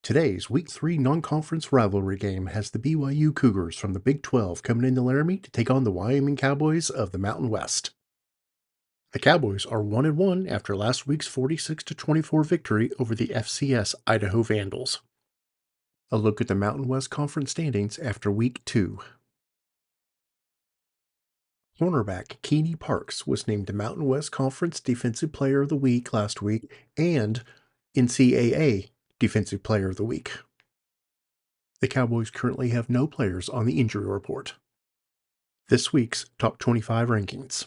Today's Week 3 non-conference rivalry game has the BYU Cougars from the Big 12 coming into Laramie to take on the Wyoming Cowboys of the Mountain West. The Cowboys are 1-1 after last week's 46-24 victory over the FCS Idaho Vandals. A look at the Mountain West Conference standings after Week 2. Cornerback Keeney Parks was named the Mountain West Conference Defensive Player of the Week last week and NCAA Defensive Player of the Week. The Cowboys currently have no players on the injury report. This week's Top 25 rankings.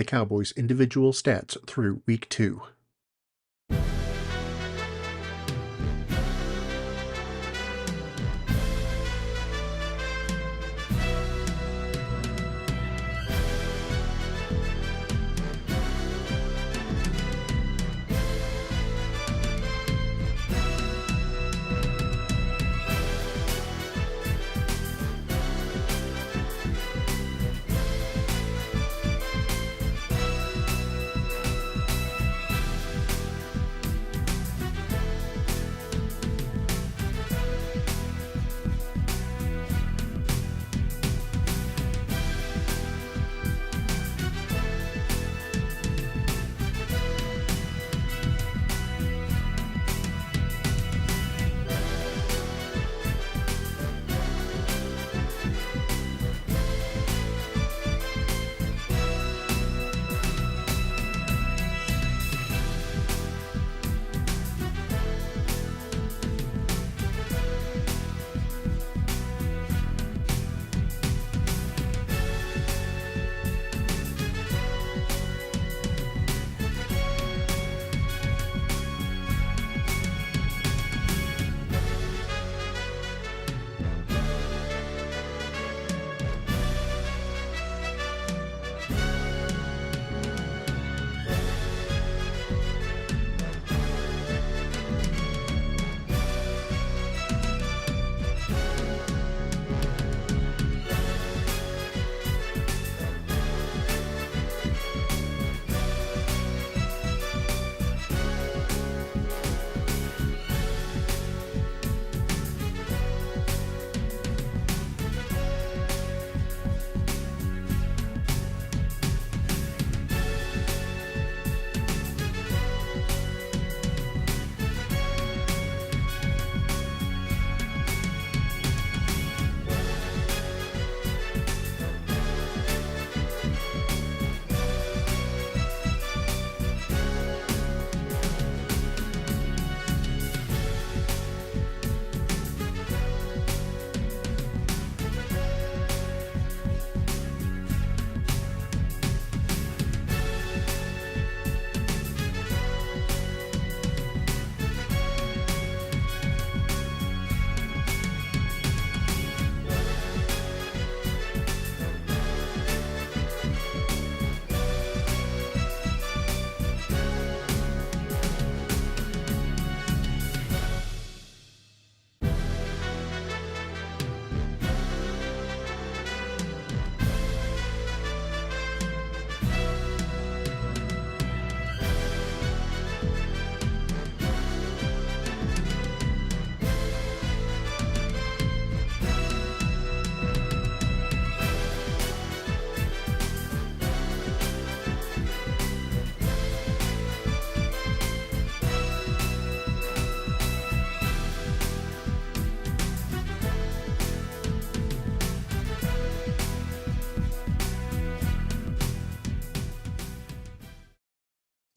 The Cowboys' individual stats through Week 2.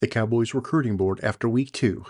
the Cowboys recruiting board after week 2.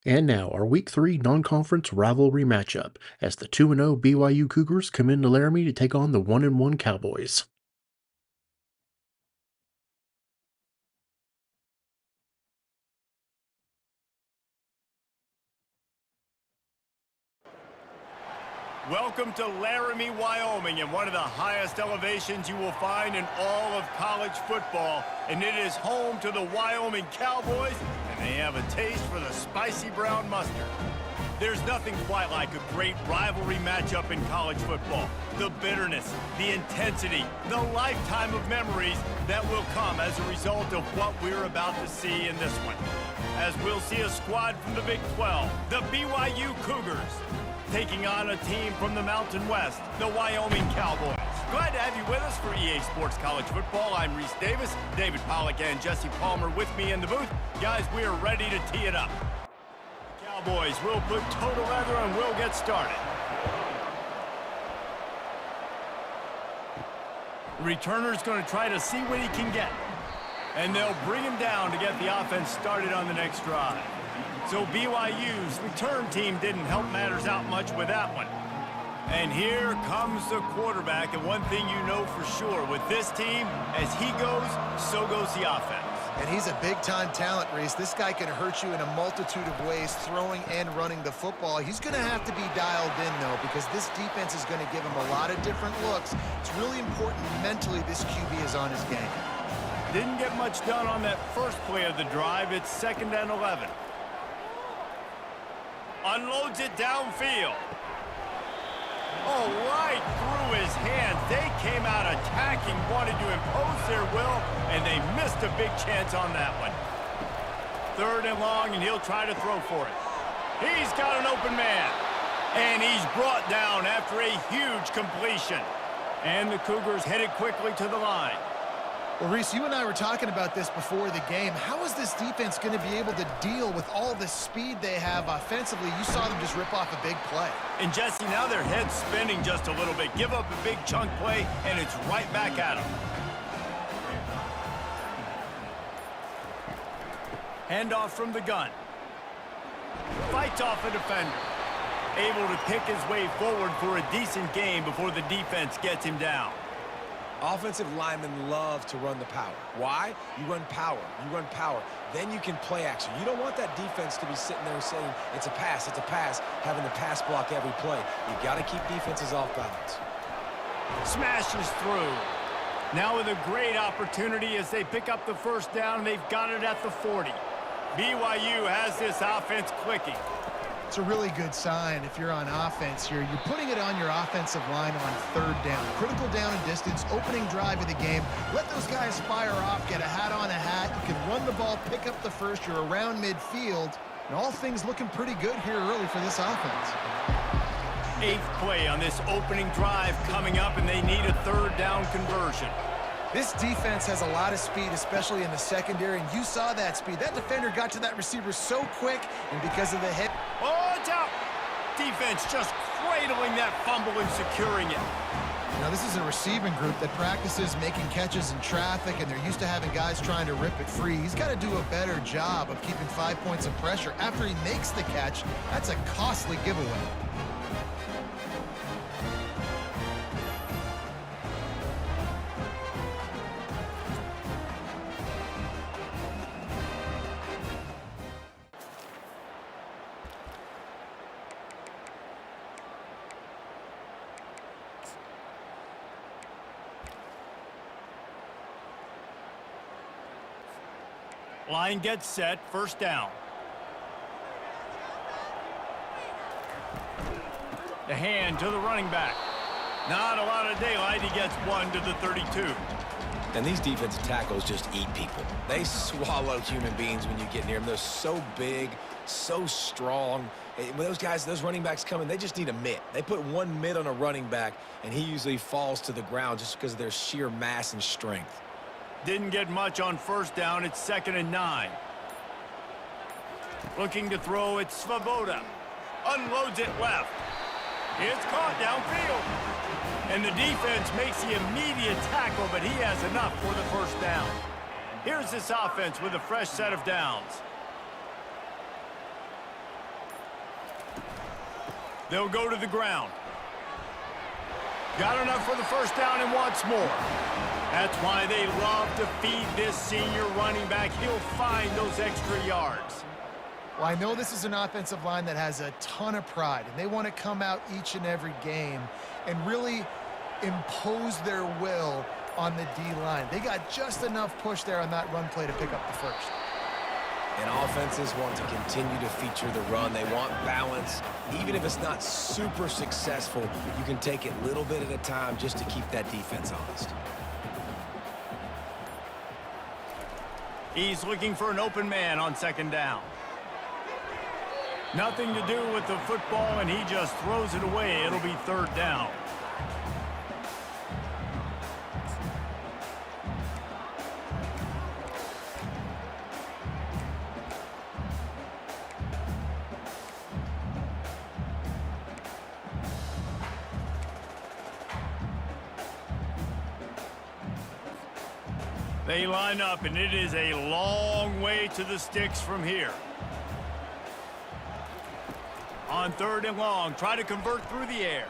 And now, our Week 3 non-conference rivalry matchup, as the 2-0 BYU Cougars come into Laramie to take on the 1-1 Cowboys. Welcome to Laramie, Wyoming, and one of the highest elevations you will find in all of college football. And it is home to the Wyoming Cowboys, and they have a taste for the spicy brown mustard. There's nothing quite like a great rivalry matchup in college football. The bitterness, the intensity, the lifetime of memories that will come as a result of what we're about to see in this one. As we'll see a squad from the Big 12, the BYU Cougars, taking on a team from the Mountain West, the Wyoming Cowboys. Glad to have you with us for EA Sports College Football. I'm Reese Davis, David Pollack and Jesse Palmer with me in the booth. Guys, we are ready to tee it up. Cowboys will put total leather and we'll get started. The returner's going to try to see what he can get. And they'll bring him down to get the offense started on the next drive. So BYU's return team didn't help matters out much with that one. And here comes the quarterback, and one thing you know for sure, with this team, as he goes, so goes the offense. And he's a big-time talent, Reese. This guy can hurt you in a multitude of ways, throwing and running the football. He's going to have to be dialed in, though, because this defense is going to give him a lot of different looks. It's really important mentally this QB is on his game. Didn't get much done on that first play of the drive. It's 2nd and 11. Unloads it downfield. Oh, right through his hands. They came out attacking, wanted to impose their will, and they missed a big chance on that one. 3rd and long, and he'll try to throw for it. He's got an open man, and he's brought down after a huge completion. And the Cougars headed quickly to the line. Well, Reese, you and I were talking about this before the game. How is this defense going to be able to deal with all the speed they have offensively? You saw them just rip off a big play. And Jesse, now their head's spinning just a little bit. Give up a big chunk play, and it's right back at them. Handoff from the gun. Fights off a defender. Able to pick his way forward for a decent gain before the defense gets him down. Offensive linemen love to run the power. Why? You run power. You run power. Then you can play action. You don't want that defense to be sitting there saying, it's a pass, having the pass block every play. You got to keep defenses off balance. Smashes through. Now with a great opportunity as they pick up the first down. They've got it at the 40. BYU has this offense clicking. It's a really good sign if you're on offense here. You're putting it on your offensive line on 3rd down. Critical down and distance, opening drive of the game. Let those guys fire off, get a hat on a hat. You can run the ball, pick up the first. You're around midfield. And all things looking pretty good here early for this offense. 8th play on this opening drive coming up, and they need a 3rd down conversion. This defense has a lot of speed, especially in the secondary, and you saw that speed. That defender got to that receiver so quick, and because of the hit. Oh, it's out. Defense just cradling that fumble and securing it. Now, this is a receiving group that practices making catches in traffic, and they're used to having guys trying to rip it free. He's got to do a better job of keeping 5 points of pressure after he makes the catch. That's a costly giveaway. Line gets set, first down. The hand to the running back. Not a lot of daylight. He gets 1 to the 32. And these defensive tackles just eat people. They swallow human beings when you get near them. They're so big, so strong. When those guys, those running backs come in, they just need a mitt. They put one mitt on a running back, and he usually falls to the ground just because of their sheer mass and strength. Didn't get much on first down. It's 2nd and 9. Looking to throw, it's Svoboda. Unloads it left. It's caught downfield. And the defense makes the immediate tackle, but he has enough for the first down. Here's this offense with a fresh set of downs. They'll go to the ground. Got enough for the first down and wants more. That's why they love to feed this senior running back. He'll find those extra yards. Well, I know this is an offensive line that has a ton of pride, and they want to come out each and every game and really impose their will on the D-line. They got just enough push there on that run play to pick up the first. And offenses want to continue to feature the run. They want balance. Even if it's not super successful, you can take it little bit at a time just to keep that defense honest. He's looking for an open man on 2nd down. Nothing to do with the football, and he just throws it away. It'll be 3rd down. They line up, and it is a long way to the sticks from here. On 3rd and long, try to convert through the air.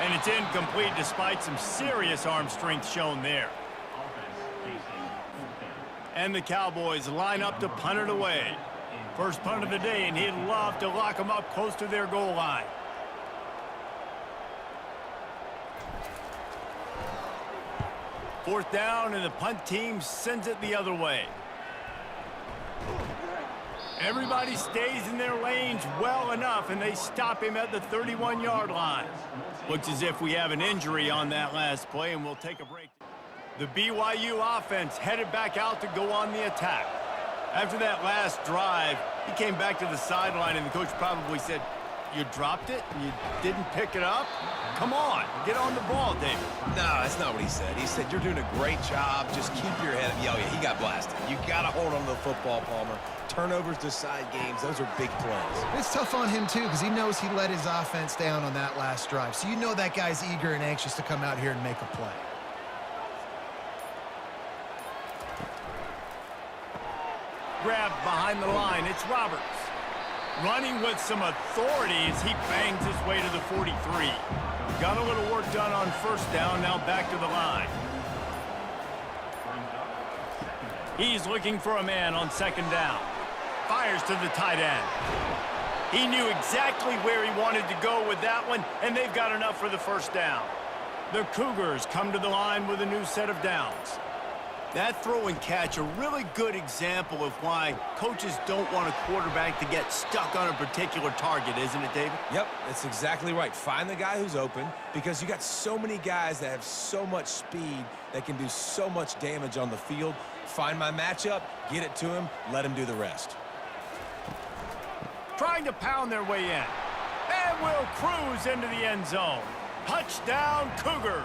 And it's incomplete despite some serious arm strength shown there. And the Cowboys line up to punt it away. First punt of the day, and he'd love to lock them up close to their goal line. Fourth down, and the punt team sends it the other way. Everybody stays in their lanes well enough, and they stop him at the 31-yard line. Looks as if we have an injury on that last play, and we'll take a break. The BYU offense headed back out to go on the attack. After that last drive, he came back to the sideline, and the coach probably said, "You dropped it? You didn't pick it up? Come on, get on the ball, David." No, that's not what he said. He said, "You're doing a great job. Just keep your head up." Yeah, he got blasted. You got to hold on to the football, Palmer. Turnovers decide games. Those are big plays. It's tough on him, too, because he knows he let his offense down on that last drive. So you know that guy's eager and anxious to come out here and make a play. Grabbed behind the line. It's Roberts. Running with some authority as he bangs his way to the 43. Got a little work done on first down, now back to the line. He's looking for a man on 2nd down. Fires to the tight end. He knew exactly where he wanted to go with that one, and they've got enough for the first down. The Cougars come to the line with a new set of downs. That throw and catch, a really good example of why coaches don't want a quarterback to get stuck on a particular target, isn't it, David? Yep, that's exactly right. Find the guy who's open, because you got so many guys that have so much speed that can do so much damage on the field. Find my matchup, get it to him, let him do the rest. Trying to pound their way in. And will cruise into the end zone. Touchdown, Cougars.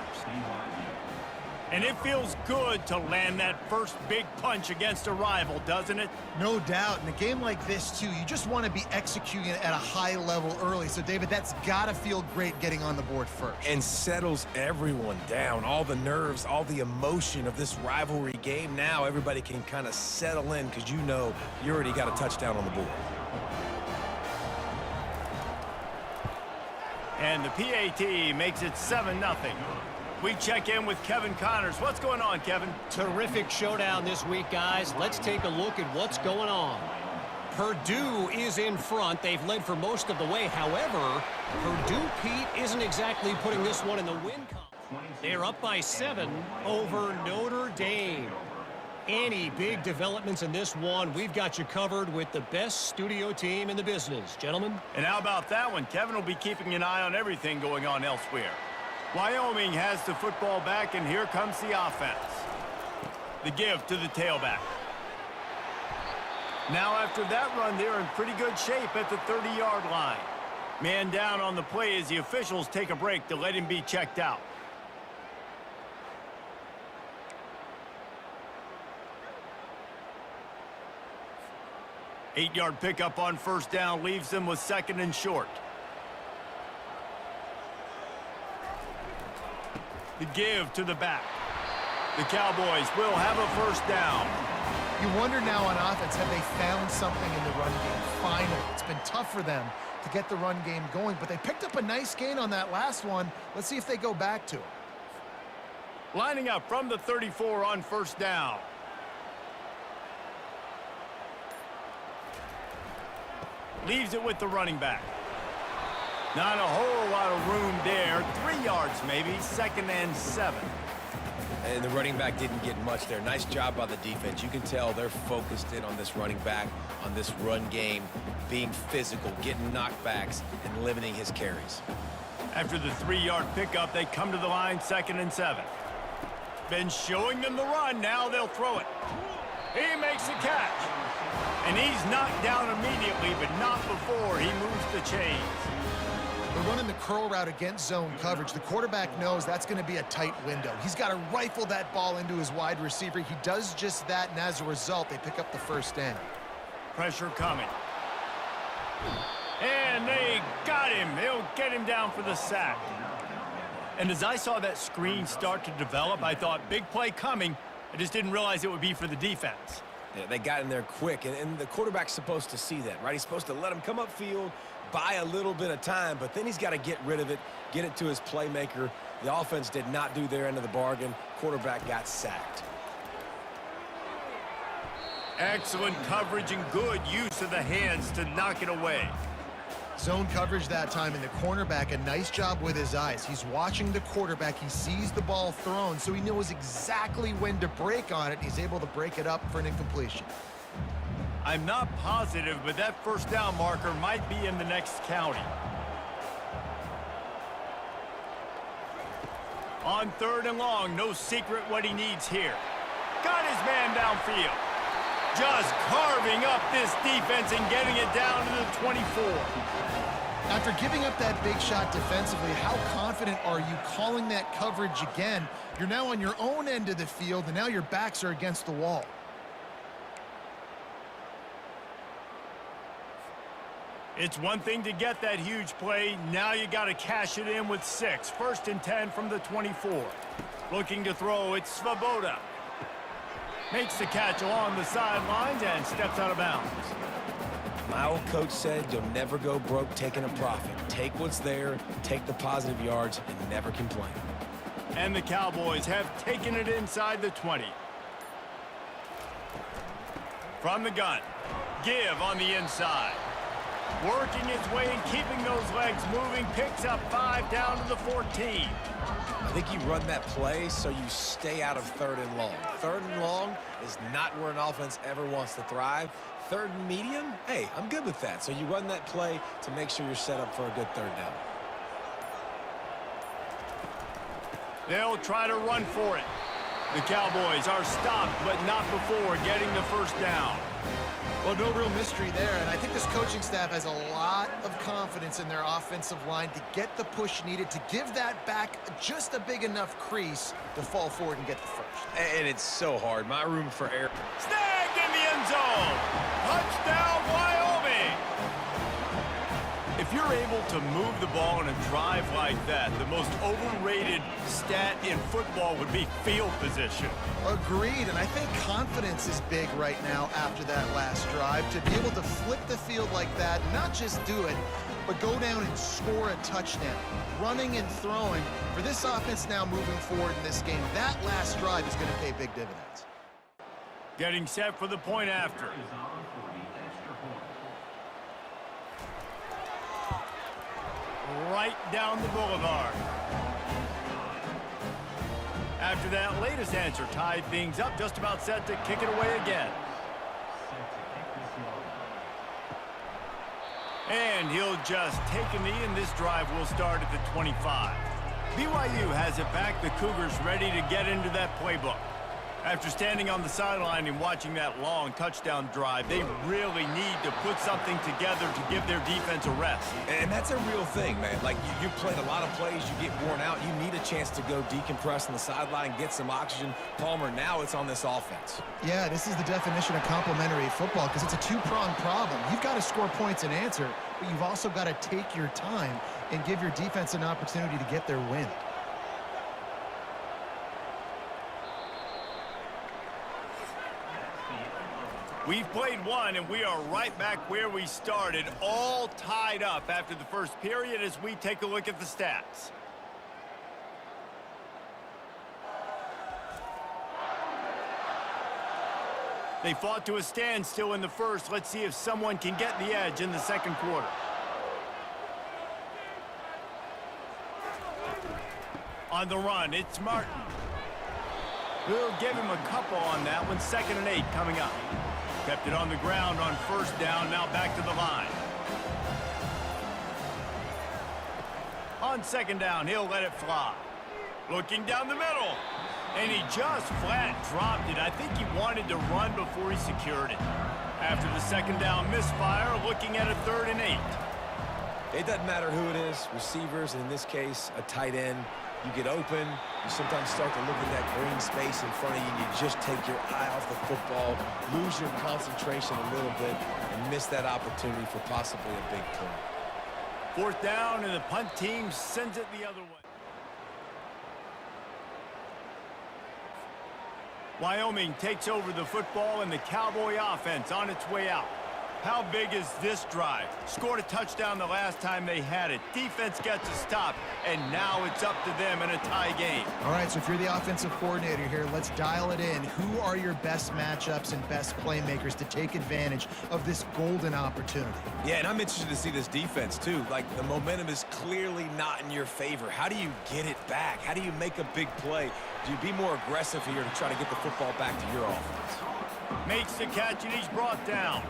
And it feels good to land that first big punch against a rival, doesn't it? No doubt. In a game like this, too, you just want to be executing at a high level early. So, David, that's got to feel great getting on the board first. And settles everyone down. All the nerves, all the emotion of this rivalry game. Now everybody can kind of settle in because you know you already got a touchdown on the board. And the PAT makes it 7-0. We check in with Kevin Connors. What's going on, Kevin? Terrific showdown this week, guys. Let's take a look at what's going on. Purdue is in front. They've led for most of the way. However, Purdue, Pete, isn't exactly putting this one in the win column. They're up by 7 over Notre Dame. Any big developments in this one, we've got you covered with the best studio team in the business, gentlemen. And how about that one? Kevin will be keeping an eye on everything going on elsewhere. Wyoming has the football back, and here comes the offense. The give to the tailback. Now after that run, they're in pretty good shape at the 30-yard line. Man down on the play as the officials take a break to let him be checked out. Eight-yard pickup on first down leaves them with 2nd and short. The give to the back. The Cowboys will have a first down. You wonder now on offense, have they found something in the run game? Finally, it's been tough for them to get the run game going, but they picked up a nice gain on that last one. Let's see if they go back to it. Lining up from the 34 on first down. Leaves it with the running back. Not a whole lot of room there. 3 yards maybe, 2nd and 7. And the running back didn't get much there. Nice job by the defense. You can tell they're focused in on this running back, on this run game, being physical, getting knockbacks, and limiting his carries. After the 3-yard pickup, they come to the line, 2nd and 7. Been showing them the run. Now they'll throw it. He makes the catch. And he's knocked down immediately, but not before he moves the chains. They're running the curl route against zone coverage. The quarterback knows that's going to be a tight window. He's got to rifle that ball into his wide receiver. He does just that, and as a result, they pick up the first down. Pressure coming. And they got him. They'll get him down for the sack. And as I saw that screen start to develop, I thought, big play coming. I just didn't realize it would be for the defense. Yeah, they got in there quick, and the quarterback's supposed to see that, right? He's supposed to let him come upfield, buy a little bit of time, but then he's got to get rid of it, get it to his playmaker. The offense did not do their end of the bargain. Quarterback got sacked. Excellent coverage and good use of the hands to knock it away. Zone coverage that time, and the cornerback, a nice job with his eyes. He's watching the quarterback. He sees the ball thrown, so he knows exactly when to break on it. He's able to break it up for an incompletion. I'm not positive, but that first down marker might be in the next county. On 3rd and long, no secret what he needs here. Got his man downfield. Just carving up this defense and getting it down to the 24. After giving up that big shot defensively, how confident are you calling that coverage again? You're now on your own end of the field, and now your backs are against the wall. It's one thing to get that huge play. Now you got to cash it in with 6. 1st and 10 from the 24. Looking to throw, it's Svoboda. Makes the catch along the sidelines and steps out of bounds. My old coach said you'll never go broke taking a profit. Take what's there, take the positive yards, and never complain. And the Cowboys have taken it inside the 20. From the gun, give on the inside. Working his way and keeping those legs moving, picks up 5 down to the 14. I think you run that play so you stay out of 3rd and long. 3rd and long is not where an offense ever wants to thrive. 3rd and medium, hey, I'm good with that. So you run that play to make sure you're set up for a good 3rd down. They'll try to run for it. The Cowboys are stopped, but not before getting the first down. Well, no real mystery there, and I think this coaching staff has a lot of confidence in their offensive line to get the push needed to give that back just a big enough crease to fall forward and get the first. And it's so hard. My room for error. Snagged in the end zone. Touchdown, Wyoming. If you're able to move the ball in a drive like that, the most overrated stat in football would be field position. Agreed, and I think confidence is big right now after that last drive. To be able to flip the field like that, not just do it, but go down and score a touchdown. Running and throwing. For this offense now moving forward in this game, that last drive is going to pay big dividends. Getting set for the point after. Right down the boulevard. After that latest answer tied things up, just about set to kick it away again. And he'll just take a knee, and this drive will start at the 25. BYU has it back. The Cougars ready to get into that playbook. After standing on the sideline and watching that long touchdown drive, they really need to put something together to give their defense a rest. And that's a real thing, man. Like, you played a lot of plays, you get worn out, you need a chance to go decompress on the sideline, get some oxygen. Palmer, now it's on this offense. Yeah, this is the definition of complementary football because it's a two-pronged problem. You've got to score points and answer, but you've also got to take your time and give your defense an opportunity to get their win. We've played one, and we are right back where we started, all tied up after the first period as we take a look at the stats. They fought to a standstill in the first. Let's see if someone can get the edge in the second quarter. On the run, it's Martin. We'll give him a couple on that one. 2nd and 8 coming up. Kept it on the ground on first down, now back to the line. On 2nd down, he'll let it fly. Looking down the middle. And he just flat dropped it. I think he wanted to run before he secured it. After the 2nd down misfire, looking at a 3rd and 8. It doesn't matter who it is, receivers, and in this case, a tight end. You get open, you sometimes start to look at that green space in front of you, and you just take your eye off the football, lose your concentration a little bit, and miss that opportunity for possibly a big play. 4th down, and the punt team sends it the other way. Wyoming takes over the football, and the Cowboy offense on its way out. How big is this drive? Scored a touchdown the last time they had it. Defense gets a stop, and now it's up to them in a tie game. All right, so if you're the offensive coordinator here, let's dial it in. Who are your best matchups and best playmakers to take advantage of this golden opportunity? Yeah, and I'm interested to see this defense, too. Like, the momentum is clearly not in your favor. How do you get it back? How do you make a big play? Do you be more aggressive here to try to get the football back to your offense? Makes the catch, and he's brought down.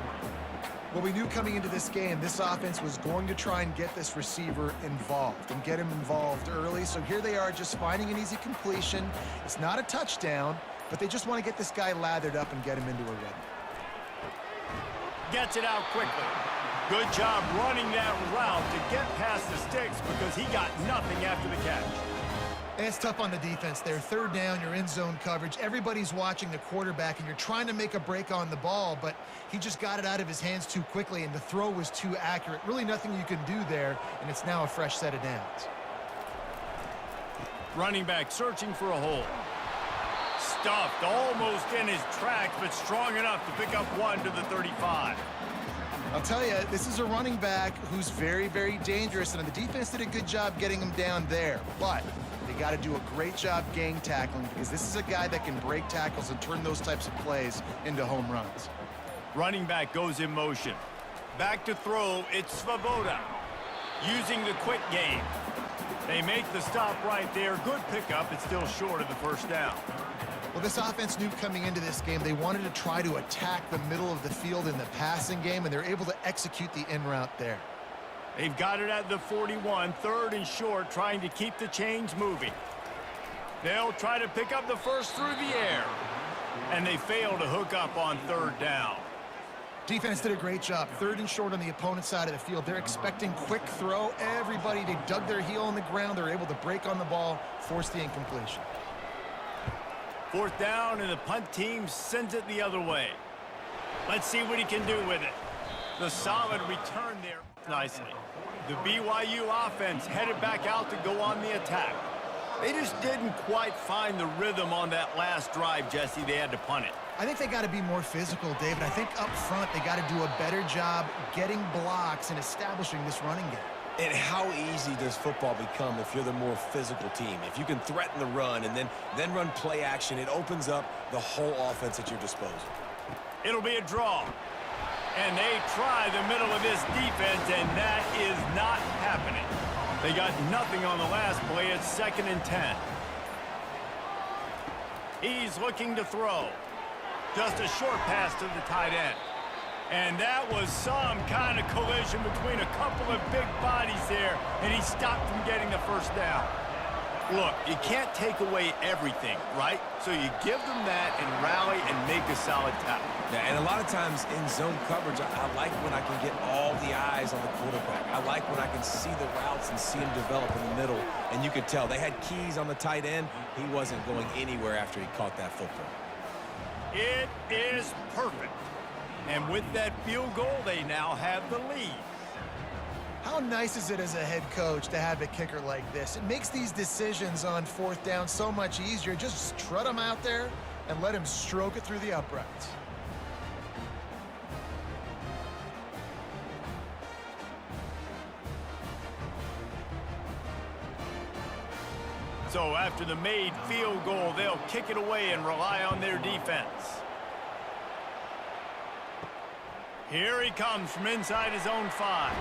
Well, we knew coming into this game, this offense was going to try and get this receiver involved and get him involved early. So here they are just finding an easy completion. It's not a touchdown, but they just want to get this guy lathered up and get him into a rhythm. Gets it out quickly. Good job running that route to get past the sticks because he got nothing after the catch. And it's tough on the defense there. 3rd down, you're in zone coverage. Everybody's watching the quarterback, and you're trying to make a break on the ball, but he just got it out of his hands too quickly, and the throw was too accurate. Really nothing you can do there, and it's now a fresh set of downs. Running back searching for a hole. Stuffed almost in his tracks, but strong enough to pick up one to the 35. I'll tell you, this is a running back who's very, very dangerous, and the defense did a good job getting him down there, but they got to do a great job gang tackling because this is a guy that can break tackles and turn those types of plays into home runs. Running back goes in motion. Back to throw, it's Svoboda. Using the quick game. They make the stop right there. Good pickup. It's still short of the 1st down. Well, this offense knew coming into this game they wanted to try to attack the middle of the field in the passing game, and they're able to execute the in route there. They've got it at the 41, 3rd and short, trying to keep the chains moving. They'll try to pick up the first through the air, and they fail to hook up on 3rd down. Defense did a great job. 3rd and short on the opponent's side of the field. They're expecting quick throw. Everybody, they dug their heel on the ground. They're able to break on the ball, force the incompletion. 4th down, and the punt team sends it the other way. Let's see what he can do with it. The solid return there nicely. The BYU offense headed back out to go on the attack. They just didn't quite find the rhythm on that last drive, Jesse. They had to punt it. I think they got to be more physical, David. I think up front they got to do a better job getting blocks and establishing this running game. And how easy does football become if you're the more physical team? If you can threaten the run and then run play action, it opens up the whole offense at your disposal. It'll be a draw. And they try the middle of this defense, and that is not happening. They got nothing on the last play. It's 2nd and 10. He's looking to throw. Just a short pass to the tight end. And that was some kind of collision between a couple of big bodies there, and he stopped from getting the first down. Look, you can't take away everything, right? So you give them that and rally and make a solid tackle. Yeah, and a lot of times in zone coverage, I like when I can get all the eyes on the quarterback. I like when I can see the routes and see him develop in the middle. And you could tell they had keys on the tight end. He wasn't going anywhere after he caught that football. It is perfect. And with that field goal, they now have the lead. How nice is it as a head coach to have a kicker like this? It makes these decisions on fourth down so much easier. Just strut him out there and let him stroke it through the uprights. So after the made field goal, they'll kick it away and rely on their defense. Here he comes from inside his own 5.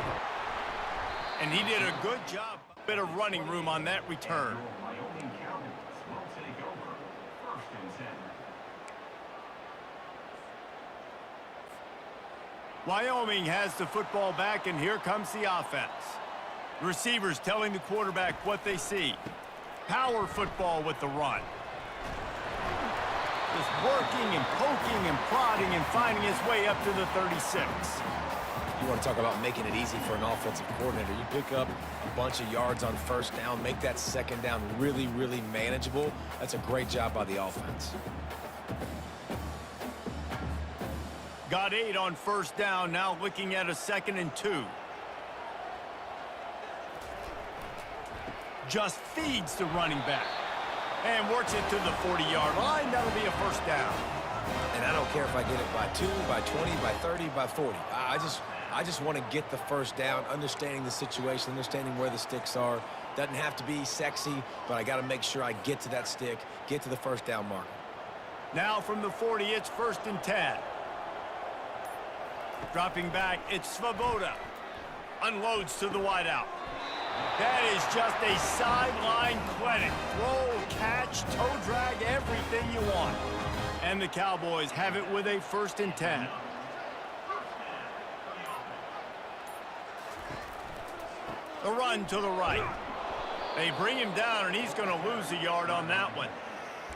And he did a good job. A bit of running room on that return. Wyoming has the football back, and here comes the offense. Receivers telling the quarterback what they see. Power football with the run. Just working and poking and prodding and finding his way up to the 36. You want to talk about making it easy for an offensive coordinator. You pick up a bunch of yards on first down, make that second down really, really manageable. That's a great job by the offense. Got 8 on first down, now looking at a 2nd and 2. Just feeds the running back. And works it to the 40-yard line. That'll be a first down. And I don't care if I get it by 2, by 20, by 30, by 40. I just want to get the first down, understanding the situation, understanding where the sticks are. Doesn't have to be sexy, but I got to make sure I get to that stick, get to the first down marker. Now from the 40, it's 1st and 10. Dropping back, it's Svoboda. Unloads to the wideout. That is just a sideline clinic. Throw, catch, toe drag, everything you want. And the Cowboys have it with a 1st and 10. The run to the right. They bring him down, and he's going to lose a yard on that one.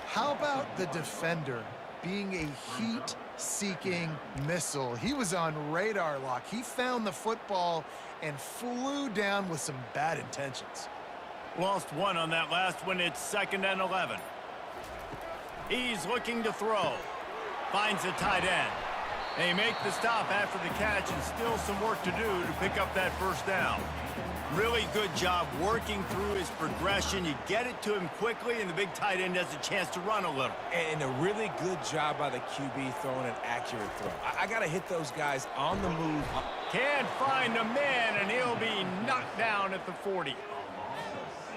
How about the defender being a heat-seeking missile? He was on radar lock. He found the football and flew down with some bad intentions. Lost 1 on that last one. It's 2nd and 11. He's looking to throw. Finds the tight end. They make the stop after the catch, and still some work to do to pick up that first down. Really good job working through his progression. You get it to him quickly, and the big tight end has a chance to run a little. And a really good job by the QB throwing an accurate throw. I got to hit those guys on the move. Can't find a man, and he'll be knocked down at the 40.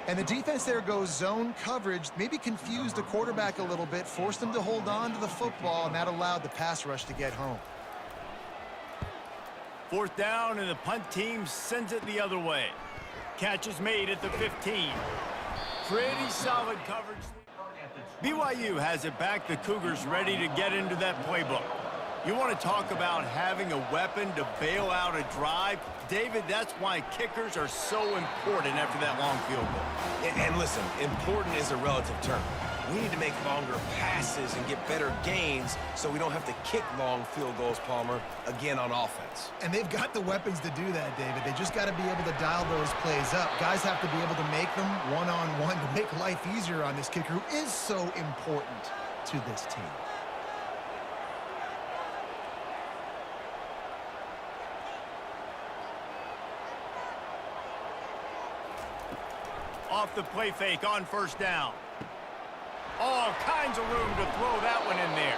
And the defense there goes zone coverage, maybe confused the quarterback a little bit, forced him to hold on to the football, and that allowed the pass rush to get home. 4th down, and the punt team sends it the other way. Catch is made at the 15. Pretty solid coverage. BYU has it back. The Cougars ready to get into that playbook. You want to talk about having a weapon to bail out a drive? David, that's why kickers are so important after that long field goal. And listen, important is a relative term. We need to make longer passes and get better gains so we don't have to kick long field goals, Palmer, again on offense. And they've got the weapons to do that, David. They just got to be able to dial those plays up. Guys have to be able to make them one-on-one to make life easier on this kicker who is so important to this team. Off the play fake on first down. All kinds of room to throw that one in there.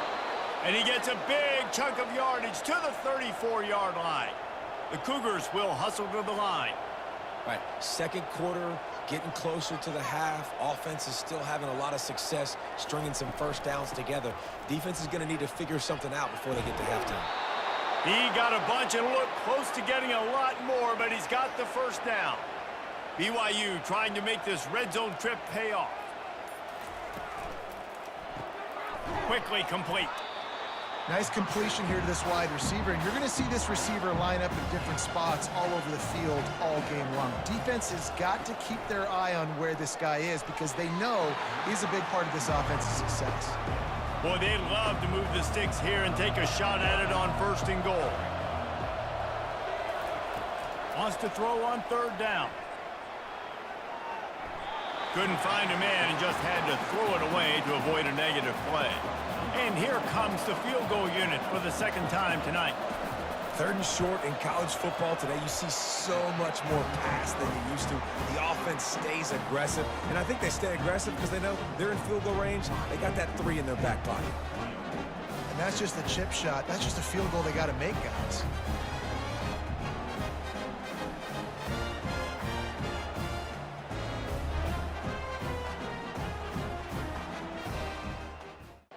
And he gets a big chunk of yardage to the 34-yard line. The Cougars will hustle to the line. All right, second quarter, getting closer to the half. Offense is still having a lot of success stringing some first downs together. Defense is going to need to figure something out before they get to halftime. He got a bunch and looked close to getting a lot more, but he's got the first down. BYU trying to make this red zone trip pay off. Quickly complete. Nice completion here to this wide receiver, and you're going to see this receiver line up in different spots all over the field all game long. Defense has got to keep their eye on where this guy is because they know he's a big part of this offense's success. Boy, they'd love to move the sticks here and take a shot at it on 1st and goal. Wants to throw on 3rd down. Couldn't find a man and just had to throw it away to avoid a negative play. And here comes the field goal unit for the 2nd time tonight. 3rd and short in college football today, you see so much more pass than you used to. The offense stays aggressive, and I think they stay aggressive because they know they're in field goal range. They got that 3 in their back pocket. And that's just a chip shot. That's just a field goal they got to make, guys.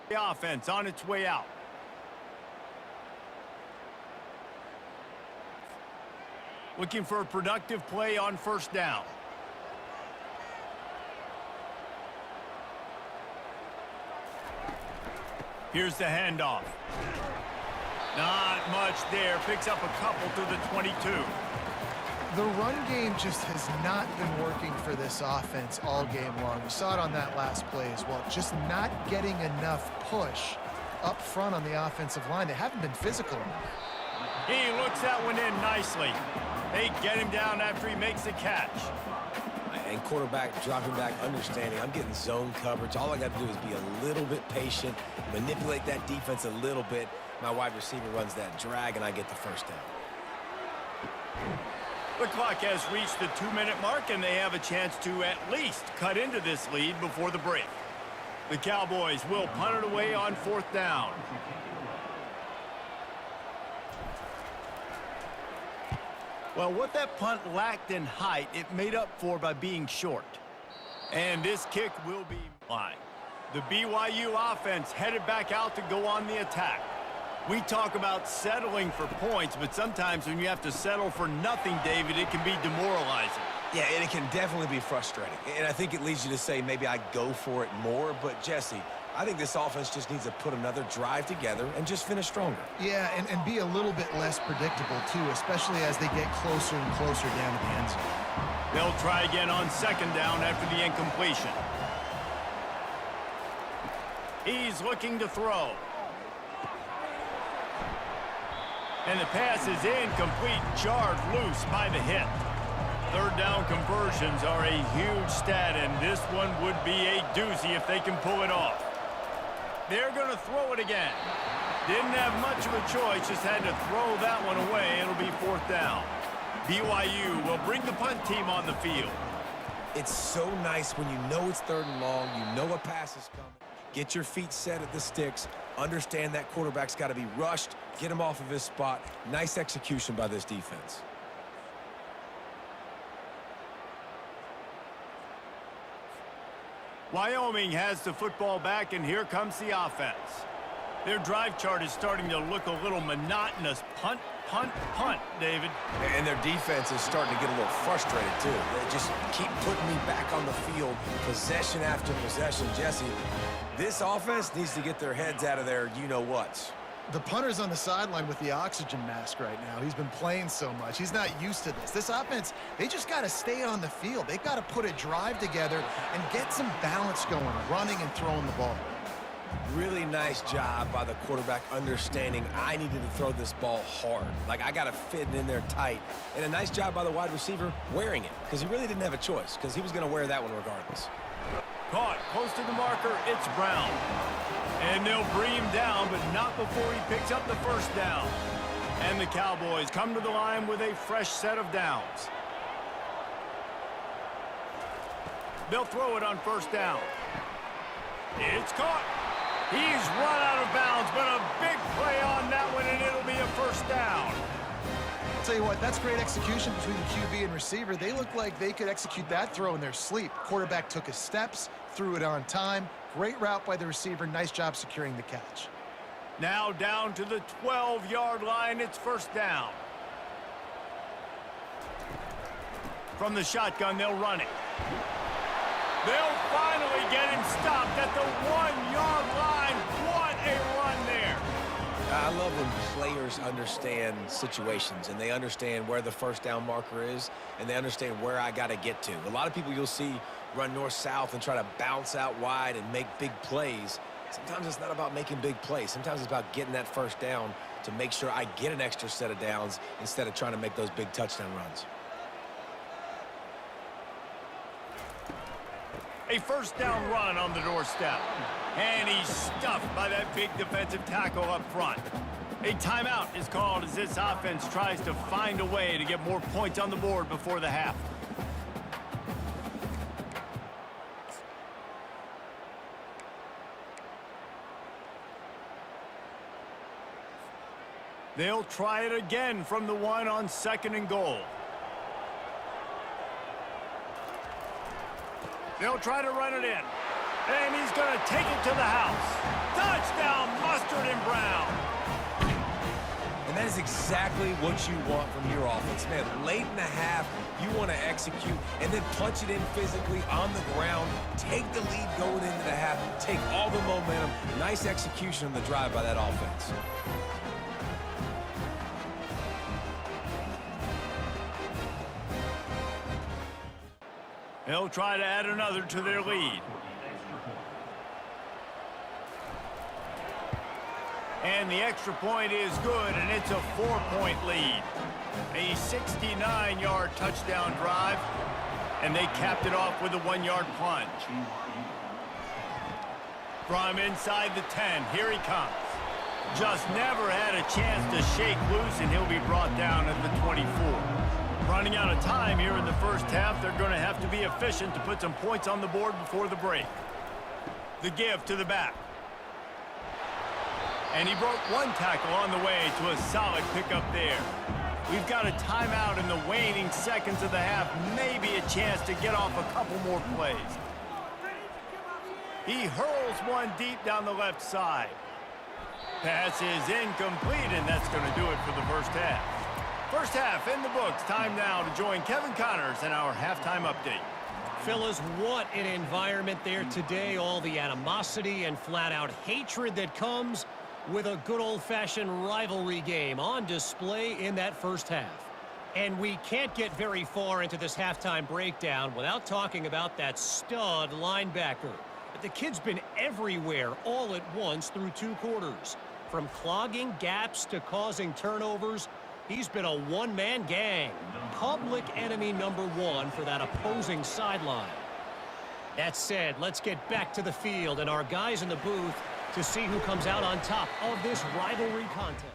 The offense on its way out. Looking for a productive play on 1st down. Here's the handoff. Not much there. Picks up a couple to the 22. The run game just has not been working for this offense all game long. We saw it on that last play as well. Just not getting enough push up front on the offensive line. They haven't been physical enough. He looks that one in nicely. They get him down after he makes the catch. And quarterback dropping back, understanding I'm getting zone coverage. All I got to do is be a little bit patient, manipulate that defense a little bit. My wide receiver runs that drag, and I get the 1st down. The clock has reached the 2-minute mark, and they have a chance to at least cut into this lead before the break. The Cowboys will punt it away on 4th down. Well, what that punt lacked in height, it made up for by being short. And this kick will be line. The BYU offense headed back out to go on the attack. We talk about settling for points, but sometimes when you have to settle for nothing, David, it can be demoralizing. Yeah, and it can definitely be frustrating. And I think it leads you to say maybe I go for it more. But, Jesse, I think this offense just needs to put another drive together and just finish stronger. Yeah, and be a little bit less predictable, too, especially as they get closer and closer down to the end zone. They'll try again on 2nd down after the incompletion. He's looking to throw. And the pass is incomplete, jarred loose by the hit. 3rd down conversions are a huge stat, and this one would be a doozy if they can pull it off. They're going to throw it again. Didn't have much of a choice, just had to throw that one away. It'll be 4th down. BYU will bring the punt team on the field. It's so nice when you know it's 3rd and long, you know a pass is coming. Get your feet set at the sticks. Understand that quarterback's got to be rushed. Get him off of his spot. Nice execution by this defense. Wyoming has the football back, and here comes the offense. Their drive chart is starting to look a little monotonous. Punt, punt, punt, David. And their defense is starting to get a little frustrated, too. They just keep putting me back on the field, possession after possession. Jesse, this offense needs to get their heads out of their you-know-whats. The punter's on the sideline with the oxygen mask right now. He's been playing so much. He's not used to this. This offense, they just got to stay on the field. They've got to put a drive together and get some balance going, running and throwing the ball. Really nice job by the quarterback understanding I needed to throw this ball hard. Like, I got to fit it in there tight. And a nice job by the wide receiver wearing it, because he really didn't have a choice, because he was going to wear that one regardless. Caught close to the marker. It's Brown. And they'll bring him down, but not before he picks up the 1st down. And the Cowboys come to the line with a fresh set of downs. They'll throw it on 1st down. It's caught. He's run out of bounds, but a big play on that one, and it'll be a 1st down. I'll tell you what, that's great execution between the QB and receiver. They look like they could execute that throw in their sleep. Quarterback took his steps, threw it on time. Great route by the receiver. Nice job securing the catch. Now down to the 12-yard line. It's 1st down. From the shotgun, they'll run it. They'll finally get him stopped at the 1-yard line. I love when players understand situations and they understand where the first down marker is and they understand where I got to get to. A lot of people you'll see run north-south and try to bounce out wide and make big plays. Sometimes it's not about making big plays. Sometimes it's about getting that first down to make sure I get an extra set of downs instead of trying to make those big touchdown runs. A first down run on the doorstep. And he's stuffed by that big defensive tackle up front. A timeout is called as this offense tries to find a way to get more points on the board before the half. They'll try it again from the 1 on 2nd and goal. They'll try to run it in. And he's going to take it to the house. Touchdown, Mustard and Brown. And that is exactly what you want from your offense, man. Late in the half, you want to execute and then punch it in physically on the ground. Take the lead going into the half. Take all the momentum. Nice execution on the drive by that offense. They'll try to add another to their lead. And the extra point is good, and it's a 4-point lead. A 69-yard touchdown drive, and they capped it off with a 1-yard plunge. From inside the 10, here he comes. Just never had a chance to shake loose, and he'll be brought down at the 24. Running out of time here in the first half, they're going to have to be efficient to put some points on the board before the break. The give to the back. And he broke one tackle on the way to a solid pickup there. We've got a timeout in the waning seconds of the half. Maybe a chance to get off a couple more plays. He hurls one deep down the left side. Pass is incomplete, and that's going to do it for the first half. First half in the books. Time now to join Kevin Connors in our halftime update. Fellas, what an environment there today. All the animosity and flat-out hatred that comes with a good old-fashioned rivalry game on display in that first half. And we can't get very far into this halftime breakdown without talking about that stud linebacker. But the kid's been everywhere all at once through 2 quarters. From clogging gaps to causing turnovers, he's been a one-man gang. Public enemy number 1 for that opposing sideline. That said, let's get back to the field and our guys in the booth to see who comes out on top of this rivalry contest.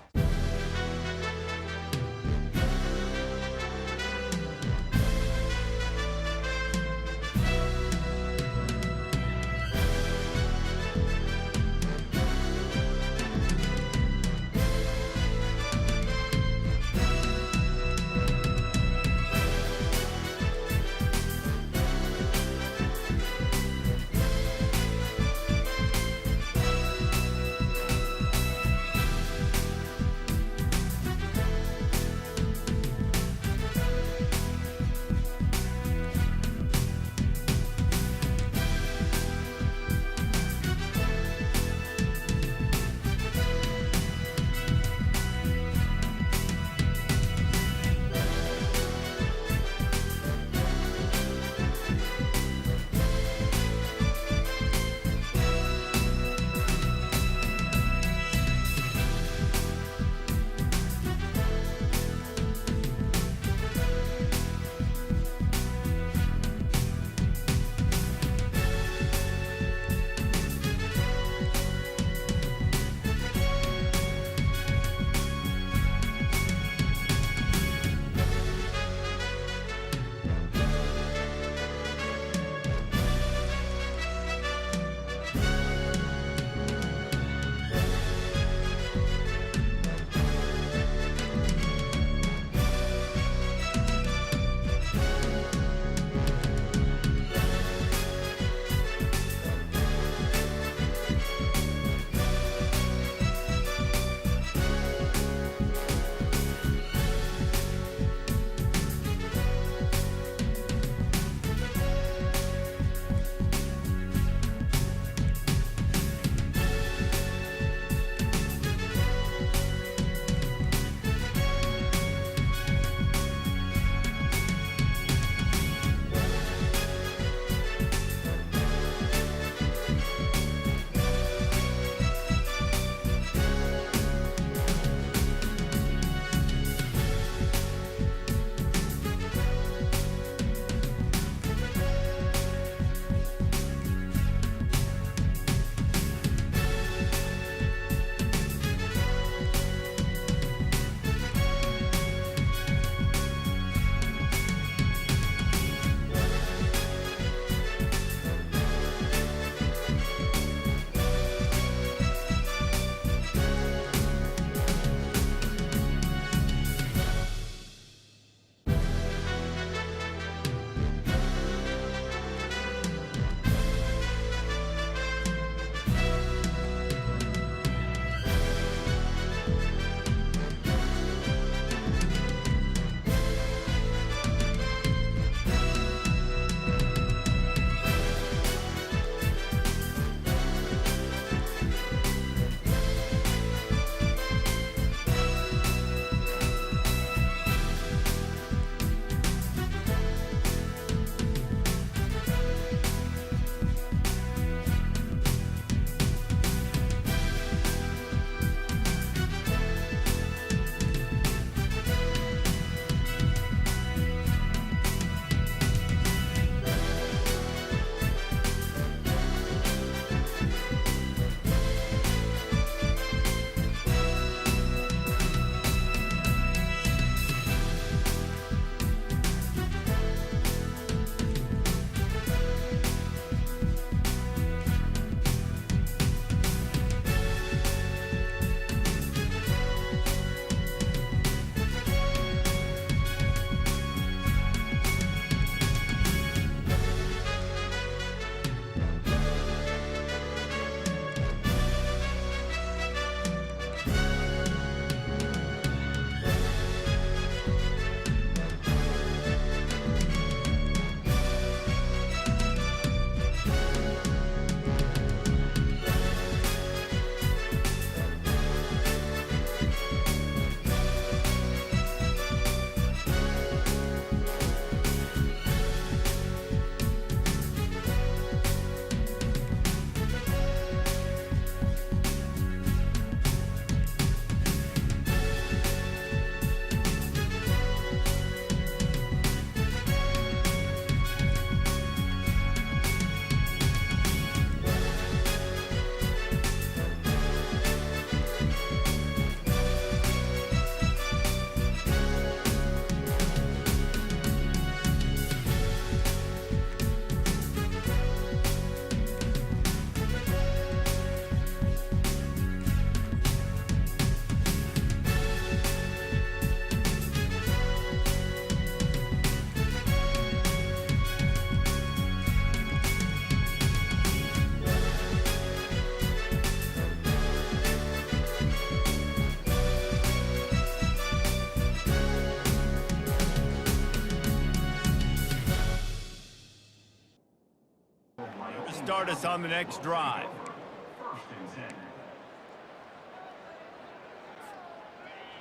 start us on the next drive.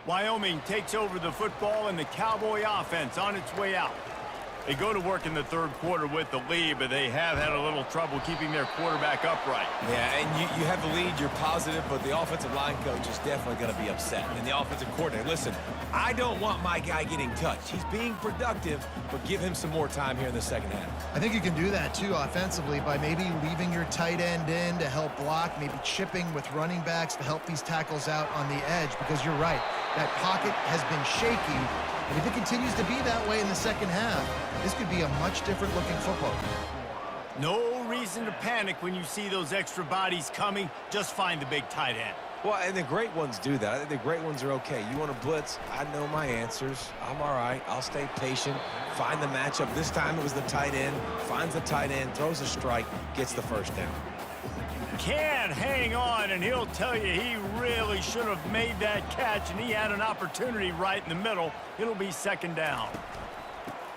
Wyoming takes over the football and the Cowboy offense on its way out. They go to work in the third quarter with the lead, but they have had a little trouble keeping their quarterback upright. Yeah, and you have the lead, you're positive, but the offensive line coach is definitely going to be upset. And the offensive coordinator, listen, I don't want my guy getting touched. He's being productive, but give him some more time here in the second half. I think you can do that, too, offensively, by maybe leaving your tight end in to help block, maybe chipping with running backs to help these tackles out on the edge, because you're right. That pocket has been shaky, and if it continues to be that way in the second half, this could be a much different looking football. No reason to panic when you see those extra bodies coming. Just find the big tight end. Well, and the great ones do that. I think the great ones are okay. You want to blitz? I know my answers. I'm all right. I'll stay patient. Find the matchup. This time it was the tight end. Finds the tight end, throws a strike, gets the first down. Can't hang on, and he'll tell you he really should have made that catch, and he had an opportunity right in the middle. It'll be second down.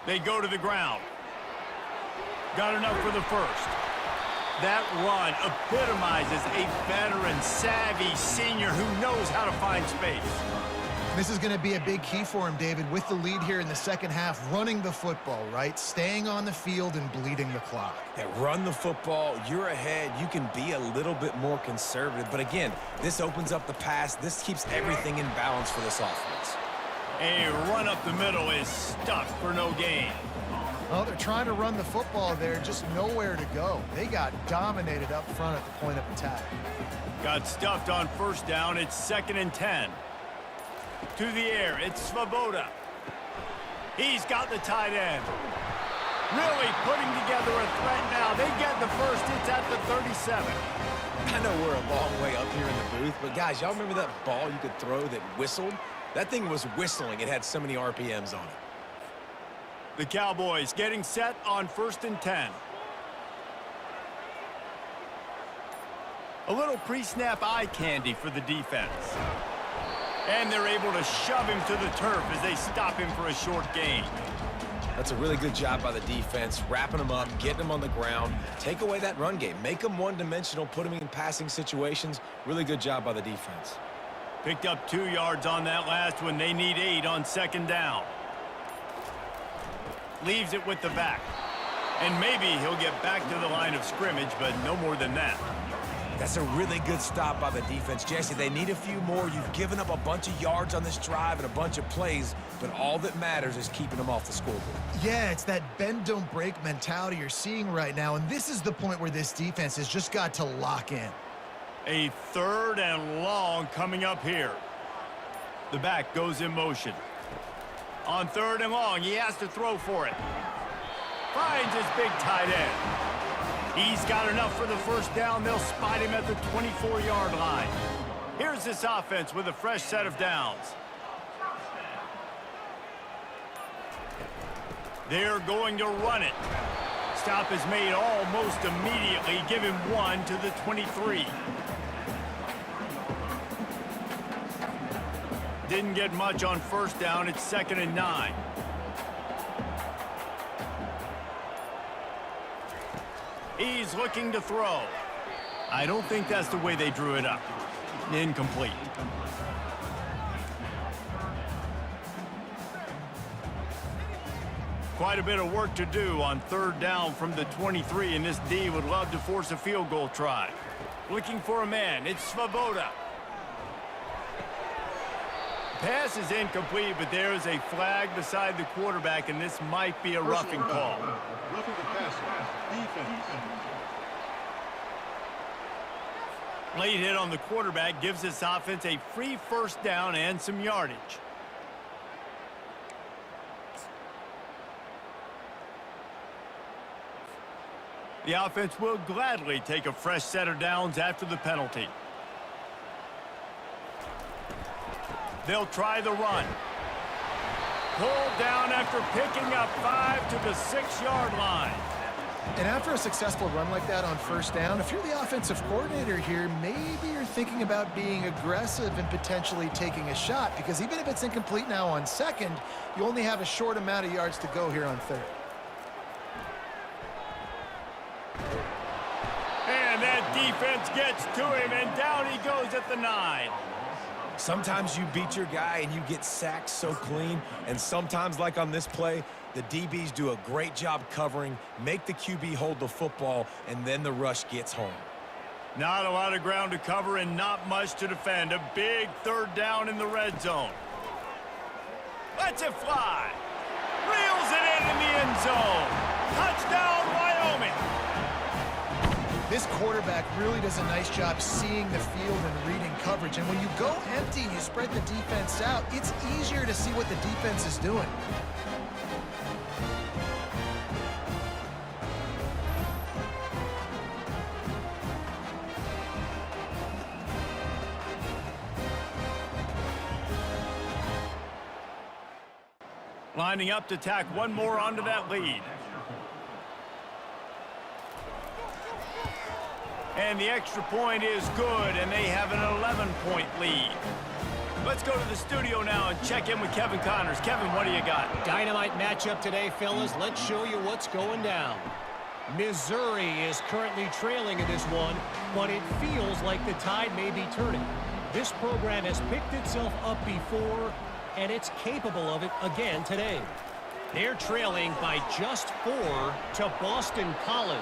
They go to the ground. Got enough for the first. That run epitomizes a veteran, savvy senior who knows how to find space. This is going to be a big key for him, David, with the lead here in the second half, running the football, right? Staying on the field and bleeding the clock. Yeah, run the football. You're ahead. You can be a little bit more conservative. But again, this opens up the pass. This keeps everything in balance for this offense. A run up the middle is stuck for no gain. Well, they're trying to run the football there, just nowhere to go. They got dominated up front at the point of attack. Got stuffed on first down. It's 2nd and 10. To the air, it's Svoboda. He's got the tight end. Really putting together a threat now. They get the first. It's at the 37. I know we're a long way up here in the booth, but guys, y'all remember that ball you could throw that whistled? That thing was whistling. It had so many RPMs on it. The Cowboys getting set on 1st and 10. A little pre-snap eye candy for the defense. And they're able to shove him to the turf as they stop him for a short gain. That's a really good job by the defense, wrapping him up, getting him on the ground. Take away that run game. Make him one-dimensional, put him in passing situations. Really good job by the defense. Picked up 2 yards on that last one. They need 8 on 2nd down. Leaves it with the back. And maybe he'll get back to the line of scrimmage, but no more than that. That's a really good stop by the defense. Jesse, they need a few more. You've given up a bunch of yards on this drive and a bunch of plays, but all that matters is keeping them off the scoreboard. Yeah, it's that bend, don't break mentality you're seeing right now, and this is the point where this defense has just got to lock in. A 3rd and long coming up here. The back goes in motion. On 3rd and long, he has to throw for it. Finds his big tight end. He's got enough for the first down. They'll spot him at the 24-yard line. Here's this offense with a fresh set of downs. They're going to run it. Stop is made almost immediately. Give him 1 to the 23. Didn't get much on first down. It's 2nd and 9. He's looking to throw. I don't think that's the way they drew it up. Incomplete. Quite a bit of work to do on 3rd down from the 23, and this D would love to force a field goal try. Looking for a man. It's Svoboda. Pass is incomplete, but there is a flag beside the quarterback, and this might be a roughing call. Roughing the passer. Defense. Late hit on the quarterback gives this offense a free first down and some yardage. The offense will gladly take a fresh set of downs after the penalty. They'll try the run. Pulled down after picking up 5 to the 6-yard line. And after a successful run like that on first down, if you're the offensive coordinator here, maybe you're thinking about being aggressive and potentially taking a shot, because even if it's incomplete now on 2nd, you only have a short amount of yards to go here on 3rd. defense gets to him, and down he goes at the 9. Sometimes you beat your guy and you get sacked so clean, and sometimes, like on this play, the DBs do a great job covering, make the QB hold the football, and then the rush gets home. Not a lot of ground to cover and not much to defend. A big 3rd down in the red zone. Lets it fly. Reels it in the end zone. Touchdown, Wyoming. This quarterback really does a nice job seeing the field and reading coverage. And when you go empty and you spread the defense out, it's easier to see what the defense is doing. Lining up to tack one more onto that lead. And the extra point is good, and they have an 11-point lead. Let's go to the studio now and check in with Kevin Connors. Kevin, what do you got? Dynamite matchup today, fellas. Let's show you what's going down. Missouri is currently trailing in this one, but it feels like the tide may be turning. This program has picked itself up before, and it's capable of it again today. They're trailing by just 4 to Boston College.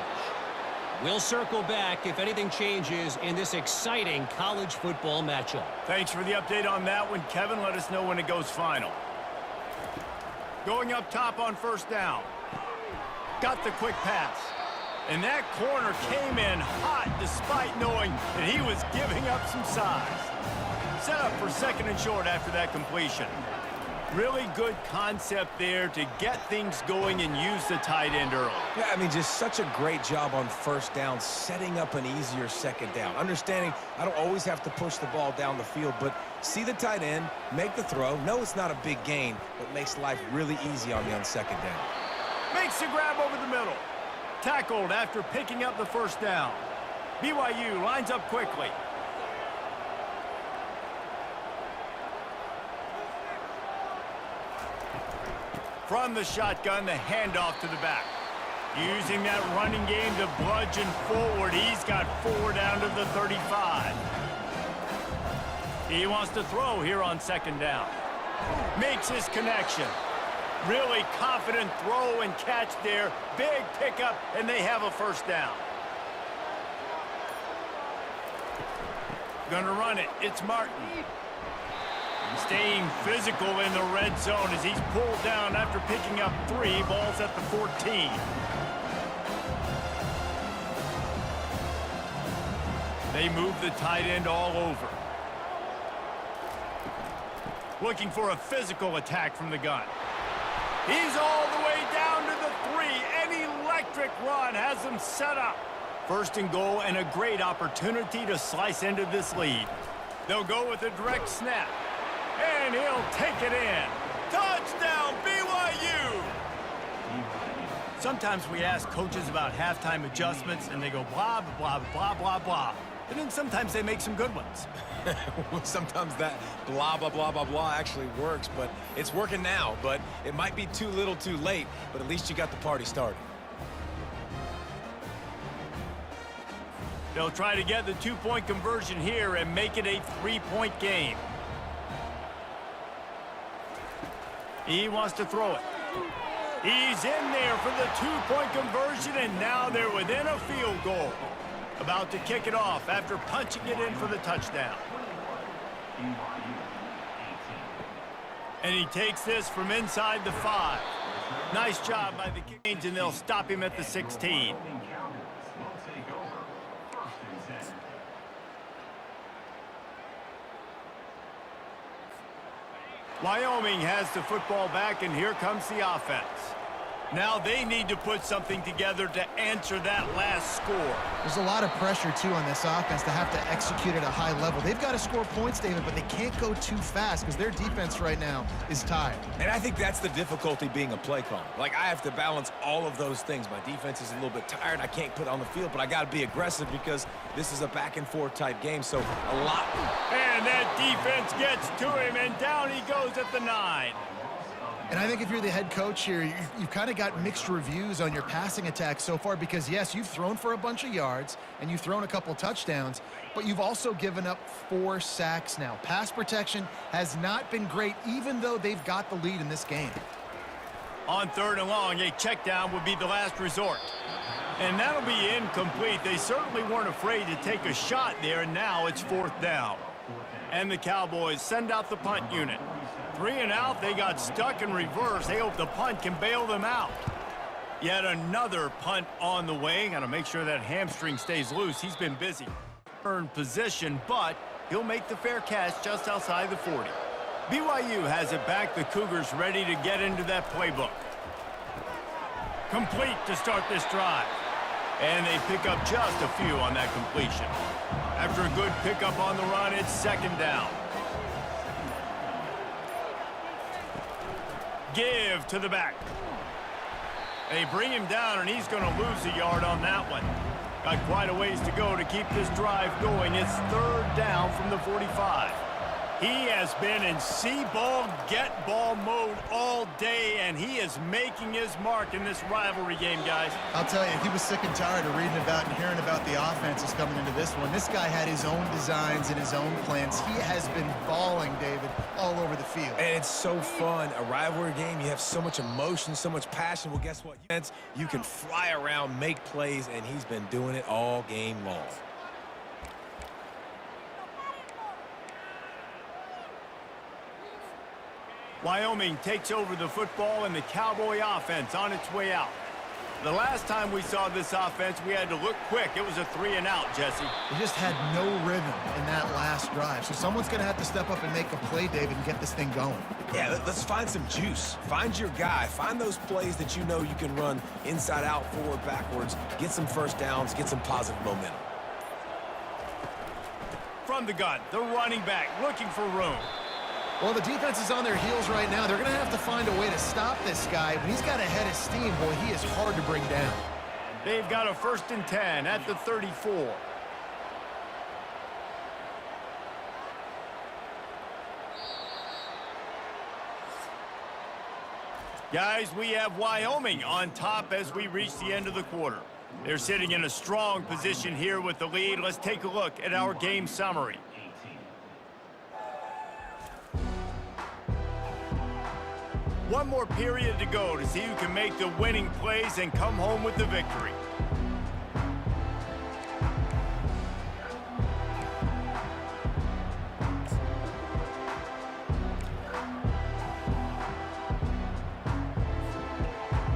We'll circle back if anything changes in this exciting college football matchup. Thanks for the update on that one, Kevin. Let us know when it goes final. Going up top on 1st down. Got the quick pass. And that corner came in hot despite knowing that he was giving up some size. Set up for 2nd and short after that completion. Really good concept there to get things going and use the tight end early. Yeah, I mean, just such a great job on 1st down, setting up an easier 2nd down. Understanding I don't always have to push the ball down the field, but see the tight end, make the throw. No, it's not a big gain, but makes life really easy on me on 2nd down. Makes the grab over the middle. Tackled after picking up the 1st down. BYU lines up quickly. From the shotgun, the handoff to the back. Using that running game to bludgeon forward. He's got 4 down to the 35. He wants to throw here on 2nd down. Makes his connection. Really confident throw and catch there. Big pickup, and they have a 1st down. Gonna run it. It's Martin. Staying physical in the red zone as he's pulled down after picking up 3 balls at the 14. They move the tight end all over. Looking for a physical attack from the gun. He's all the way down to the 3. An electric run has him set up. 1st and goal and a great opportunity to slice into this lead. They'll go with a direct snap. And he'll take it in. Touchdown, BYU! Sometimes we ask coaches about halftime adjustments, and they go blah, blah, blah, blah, blah. And then sometimes they make some good ones. Sometimes that blah, blah, blah, blah, blah actually works, but it's working now. But it might be too little too late, but at least you got the party started. They'll try to get the 2-point conversion here and make it a 3-point game. He wants to throw it. He's in there for the 2-point conversion, and now they're within a field goal. About to kick it off after punching it in for the touchdown. And he takes this from inside the 5. Nice job by the Canes, and they'll stop him at the 16. Wyoming has the football back, and here comes the offense. Now they need to put something together to answer that last score. There's a lot of pressure, too, on this offense to have to execute at a high level. They've got to score points, David, but they can't go too fast because their defense right now is tired. And I think that's the difficulty being a play caller. Like, I have to balance all of those things. My defense is a little bit tired. I can't put it on the field, but I got to be aggressive because this is a back-and-forth type game, so a lot. And that defense gets to him, and down he goes at the 9. And I think if you're the head coach here, you've kind of got mixed reviews on your passing attack so far because, yes, you've thrown for a bunch of yards and you've thrown a couple touchdowns, but you've also given up 4 sacks now. Pass protection has not been great, even though they've got the lead in this game. On 3rd and long, a check down would be the last resort. And that'll be incomplete. They certainly weren't afraid to take a shot there, and now it's 4th down. And the Cowboys send out the punt unit. 3 and out, they got stuck in reverse. They hope the punt can bail them out. Yet another punt on the way. Got to make sure that hamstring stays loose. He's been busy. Earned position, but he'll make the fair catch just outside the 40. BYU has it back. The Cougars ready to get into that playbook. Complete to start this drive. And they pick up just a few on that completion. After a good pickup on the run, it's 2nd down. Give to the back. They bring him down, and he's going to lose a yard on that one. Got quite a ways to go to keep this drive going. It's 3rd down from the 45. He has been in see-ball, get-ball mode all day, and he is making his mark in this rivalry game, guys. I'll tell you, he was sick and tired of reading about and hearing about the offenses coming into this one. This guy had his own designs and his own plans. He has been balling, David, all over the field. And it's so fun. A rivalry game, you have so much emotion, so much passion. Well, guess what? You can fly around, make plays, and he's been doing it all game long. Wyoming takes over the football, and the Cowboy offense on its way out. The last time we saw this offense, we had to look quick. It was a 3 and out, Jesse. They just had no rhythm in that last drive. So someone's going to have to step up and make a play, David, and get this thing going. Yeah, let's find some juice. Find your guy. Find those plays that you know you can run inside out, forward, backwards. Get some first downs. Get some positive momentum. From the gun, the running back looking for room. Well, the defense is on their heels right now. They're going to have to find a way to stop this guy. When he's got a head of steam, boy, he is hard to bring down. They've got a 1st and 10 at the 34. Guys, we have Wyoming on top as we reach the end of the quarter. They're sitting in a strong position here with the lead. Let's take a look at our game summary. One more period to go to see who can make the winning plays and come home with the victory.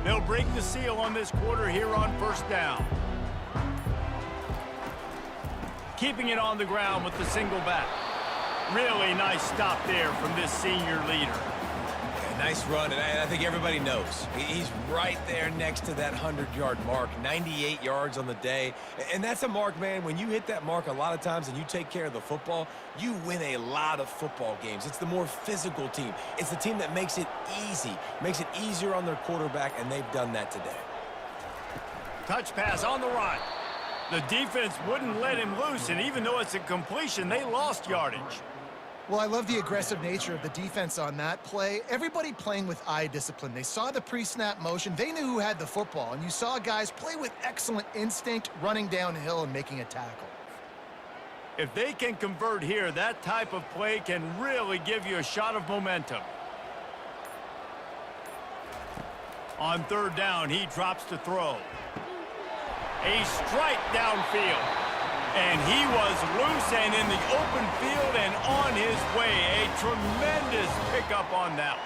They'll break the seal on this quarter here on 1st down. Keeping it on the ground with the single back. Really nice stop there from this senior leader. Nice run, and I think everybody knows. He's right there next to that 100-yard mark, 98 yards on the day. And that's a mark, man. When you hit that mark a lot of times and you take care of the football, you win a lot of football games. It's the more physical team. It's the team that makes it easy, makes it easier on their quarterback, and they've done that today. Touch pass on the run. The defense wouldn't let him loose, and even though it's a completion, they lost yardage. Well, I love the aggressive nature of the defense on that play. Everybody playing with eye discipline. They saw the pre-snap motion. They knew who had the football, and you saw guys play with excellent instinct, running downhill and making a tackle. If they can convert here, that type of play can really give you a shot of momentum. On 3rd down, he drops to throw. A strike downfield. And he was loose and in the open field and on his way. A tremendous pickup on that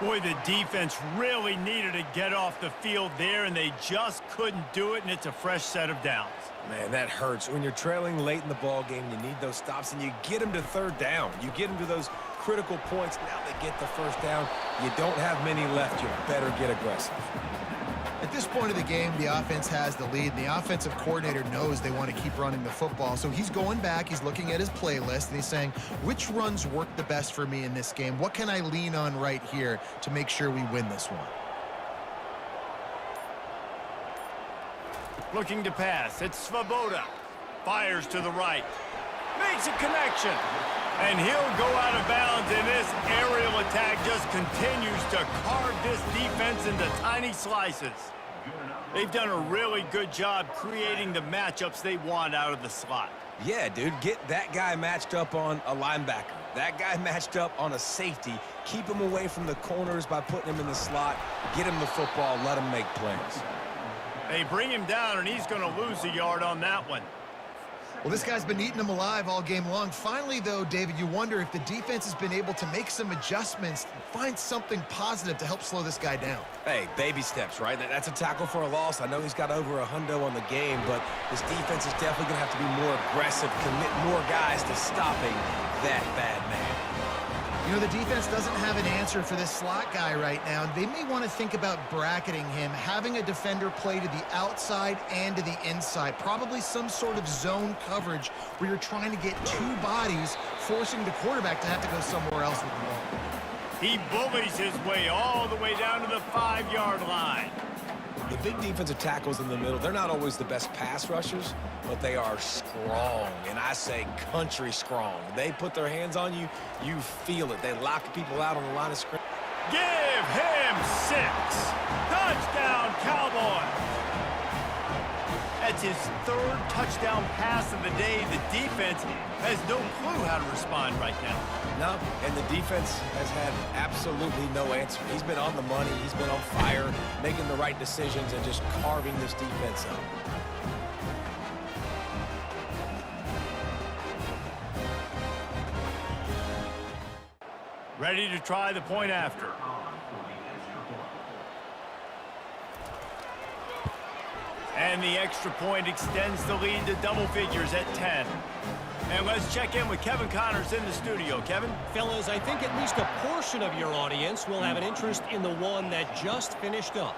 one. Boy, the defense really needed to get off the field there, and they just couldn't do it, and it's a fresh set of downs. Man, that hurts. When you're trailing late in the ball game, you need those stops, and you get them to 3rd down. You get them to those critical points. Now they get the 1st down. You don't have many left. You better get aggressive. At this point of the game, the offense has the lead, and the offensive coordinator knows they want to keep running the football. So he's going back, he's looking at his playlist, and he's saying, which runs work the best for me in this game? What can I lean on right here to make sure we win this one? Looking to pass. It's Svoboda. Fires to the right. Makes a connection. And he'll go out of bounds, and this aerial attack just continues to carve this defense into tiny slices. They've done a really good job creating the matchups they want out of the slot. Yeah, dude, get that guy matched up on a linebacker. That guy matched up on a safety. Keep him away from the corners by putting him in the slot. Get him the football. Let him make plays. They bring him down, and he's going to lose a yard on that one. Well, this guy's been eating them alive all game long. Finally, though, David, you wonder if the defense has been able to make some adjustments, find something positive to help slow this guy down. Hey, baby steps, right? That's a tackle for a loss. I know he's got over a hundo on the game, but this defense is definitely going to have to be more aggressive, commit more guys to stopping that bad man. You know, the defense doesn't have an answer for this slot guy right now. They may want to think about bracketing him, having a defender play to the outside and to the inside. Probably some sort of zone coverage where you're trying to get two bodies, forcing the quarterback to have to go somewhere else with the ball. He bullies his way all the way down to the 5-yard line. The big defensive tackles in the middle, they're not always the best pass rushers, but they are strong, and I say country strong. They put their hands on you, you feel it. They lock people out on the line of scrimmage. Give him 6. Touchdown, Cowboys. That's his 3rd touchdown pass of the day. The defense has no clue how to respond right now. No, and the defense has had absolutely no answer. He's been on the money. He's been on fire, making the right decisions and just carving this defense up. Ready to try the point after. And the extra point extends the lead to double figures at 10. And let's check in with Kevin Connors in the studio. Kevin? Fellas, I think at least a portion of your audience will have an interest in the one that just finished up.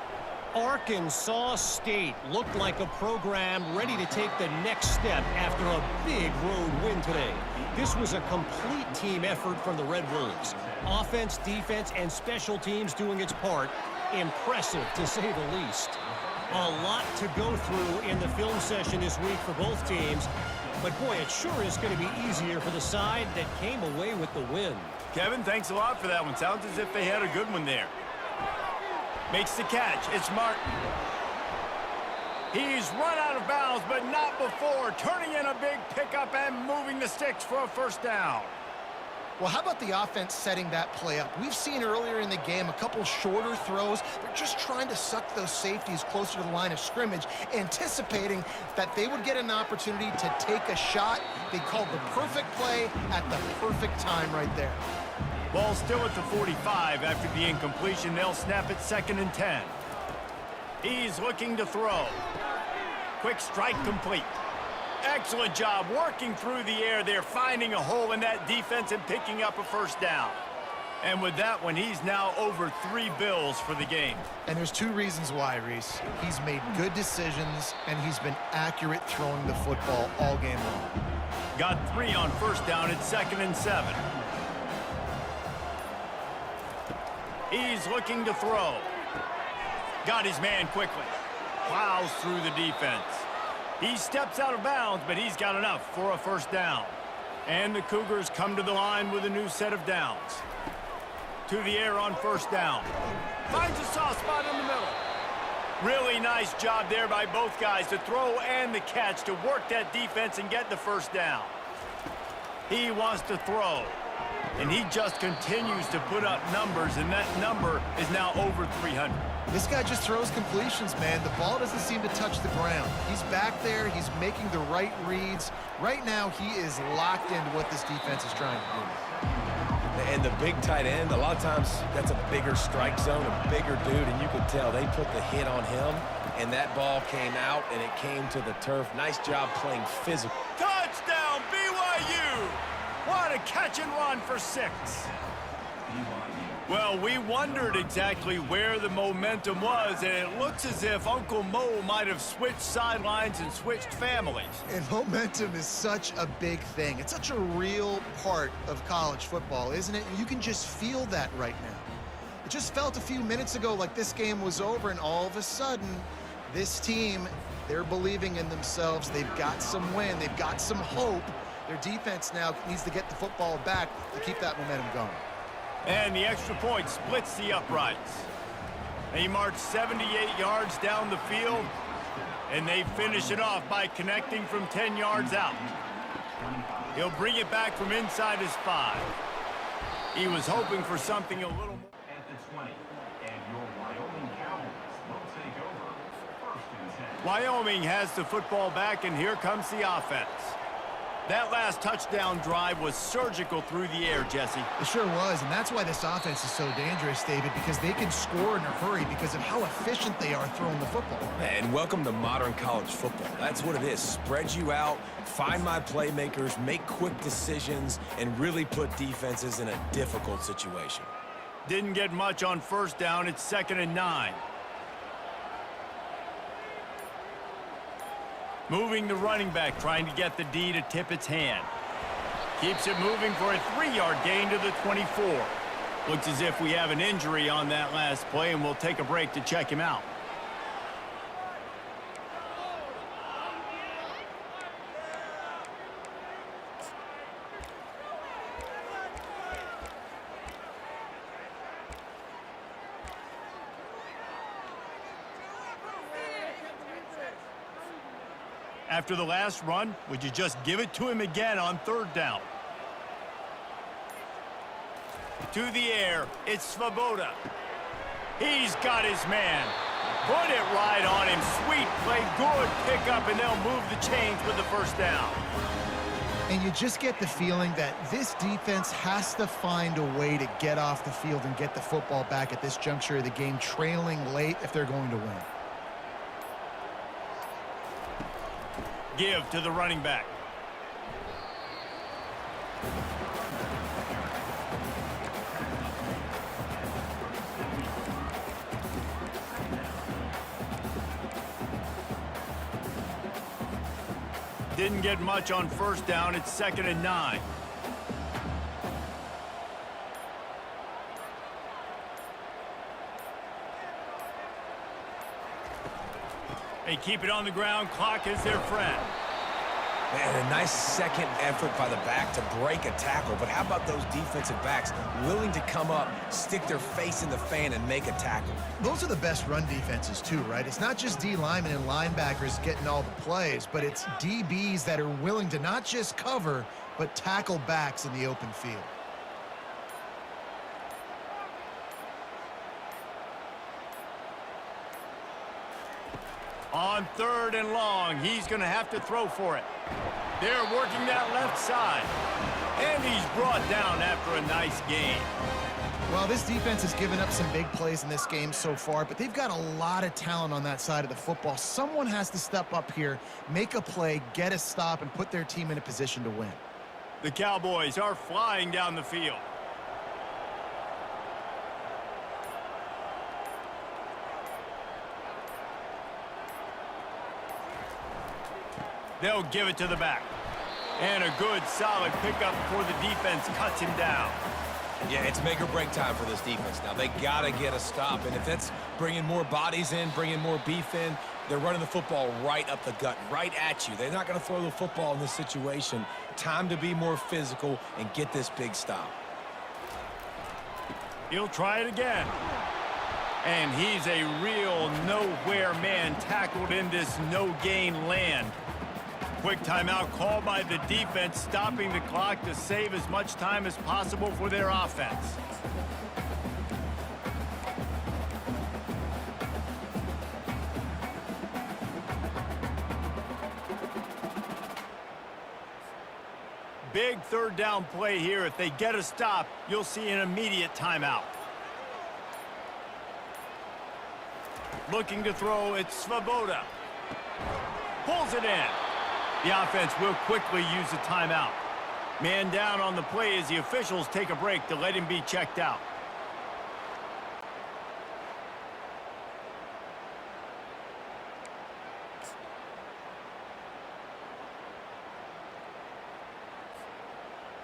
Arkansas State looked like a program ready to take the next step after a big road win today. This was a complete team effort from the Red Wolves. Offense, defense, and special teams doing its part. Impressive, to say the least. A lot to go through in the film session this week for both teams. But, boy, it sure is going to be easier for the side that came away with the win. Kevin, thanks a lot for that one. Sounds as if they had a good one there. Makes the catch. It's Martin. He's run out of bounds, but not before. Turning in a big pickup and moving the sticks for a first down. Well, how about the offense setting that play up? We've seen earlier in the game a couple shorter throws. They're just trying to suck those safeties closer to the line of scrimmage, anticipating that they would get an opportunity to take a shot. They called the perfect play at the perfect time right there. Ball still at the 45 after the incompletion. They'll snap it 2nd and 10. He's looking to throw. Quick strike complete. Excellent job working through the air there, finding a hole in that defense and picking up a first down. And with that one, he's now over 3 bills for the game. And there's 2 reasons why, Reese. He's made good decisions, and he's been accurate throwing the football all game long. Got 3 on first down at 2nd and 7. He's looking to throw. Got his man quickly. Plows through the defense. He steps out of bounds, but he's got enough for a first down. And the Cougars come to the line with a new set of downs. To the air on first down. Finds a soft spot in the middle. Really nice job there by both guys to throw and the catch to work that defense and get the first down. He wants to throw. And he just continues to put up numbers, and that number is now over 300. This guy just throws completions, man. The ball doesn't seem to touch the ground. He's back there. He's making the right reads. Right now, he is locked into what this defense is trying to do. And the big tight end, a lot of times that's a bigger strike zone, a bigger dude, and you could tell they put the hit on him, and that ball came out, and it came to the turf. Nice job playing physical. Touchdown, BYU! What a catch and run for 6. Well, we wondered exactly where the momentum was, and it looks as if Uncle Mo might have switched sidelines and switched families. And momentum is such a big thing. It's such a real part of college football, isn't it? And you can just feel that right now. It just felt a few minutes ago like this game was over, and all of a sudden, this team, they're believing in themselves. They've got some wind. They've got some hope. Their defense now needs to get the football back to keep that momentum going. And the extra point splits the uprights. They march 78 yards down the field, and they finish it off by connecting from 10 yards out. He'll bring it back from inside his 5. He was hoping for something a little more. At the 20, and your Wyoming Cowboys will take over first and 10. Wyoming has the football back, and here comes the offense. That last touchdown drive was surgical through the air, Jesse. It sure was, and that's why this offense is so dangerous, David, because they can score in a hurry because of how efficient they are throwing the football. And welcome to modern college football. That's what it is. Spread you out, find my playmakers, make quick decisions, and really put defenses in a difficult situation. Didn't get much on first down. It's 2nd and 9. Moving the running back, trying to get the D to tip its hand. Keeps it moving for a 3-yard gain to the 24. Looks as if we have an injury on that last play, and we'll take a break to check him out. After the last run, would you just give it to him again on 3rd down? To the air, it's Svoboda. He's got his man. Put it right on him. Sweet play, good pickup, and they'll move the chains with the first down. And you just get the feeling that this defense has to find a way to get off the field and get the football back at this juncture of the game, trailing late if they're going to win. Give to the running back. Didn't get much on first down. It's 2nd and 9. They keep it on the ground. Clock is their friend. Man, a nice second effort by the back to break a tackle. But how about those defensive backs willing to come up, stick their face in the fan, and make a tackle? Those are the best run defenses too, right? It's not just D linemen and linebackers getting all the plays, but it's DBs that are willing to not just cover, but tackle backs in the open field. On 3rd and long, he's going to have to throw for it. They're working that left side. And he's brought down after a nice gain. Well, this defense has given up some big plays in this game so far, but they've got a lot of talent on that side of the football. Someone has to step up here, make a play, get a stop, and put their team in a position to win. The Cowboys are flying down the field. They'll give it to the back. And a good, solid pickup before the defense cuts him down. Yeah, it's make or break time for this defense now. They got to get a stop, and if that's bringing more bodies in, bringing more beef in, they're running the football right up the gut, right at you. They're not going to throw the football in this situation. Time to be more physical and get this big stop. He'll try it again. And he's a real nowhere man, tackled in this no-gain land. Quick timeout called by the defense, stopping the clock to save as much time as possible for their offense. Big 3rd down play here. If they get a stop, you'll see an immediate timeout. Looking to throw, it's Svoboda. Pulls it in. The offense will quickly use a timeout. Man down on the play as the officials take a break to let him be checked out.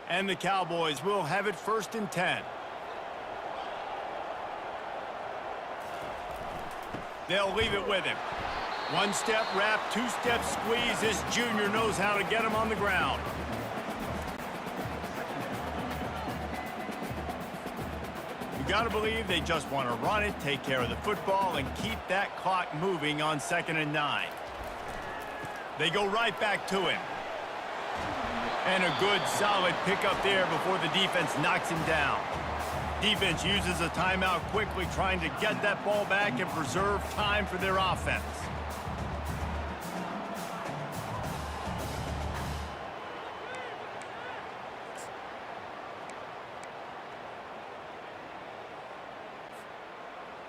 And the Cowboys will have it 1st and 10. They'll leave it with him. 1-step wrap, 2-step squeeze. This junior knows how to get him on the ground. got to believe they just want to run it, take care of the football, and keep that clock moving on 2nd and 9. They go right back to him. And a good, solid pickup there before the defense knocks him down. Defense uses a timeout quickly, trying to get that ball back and preserve time for their offense.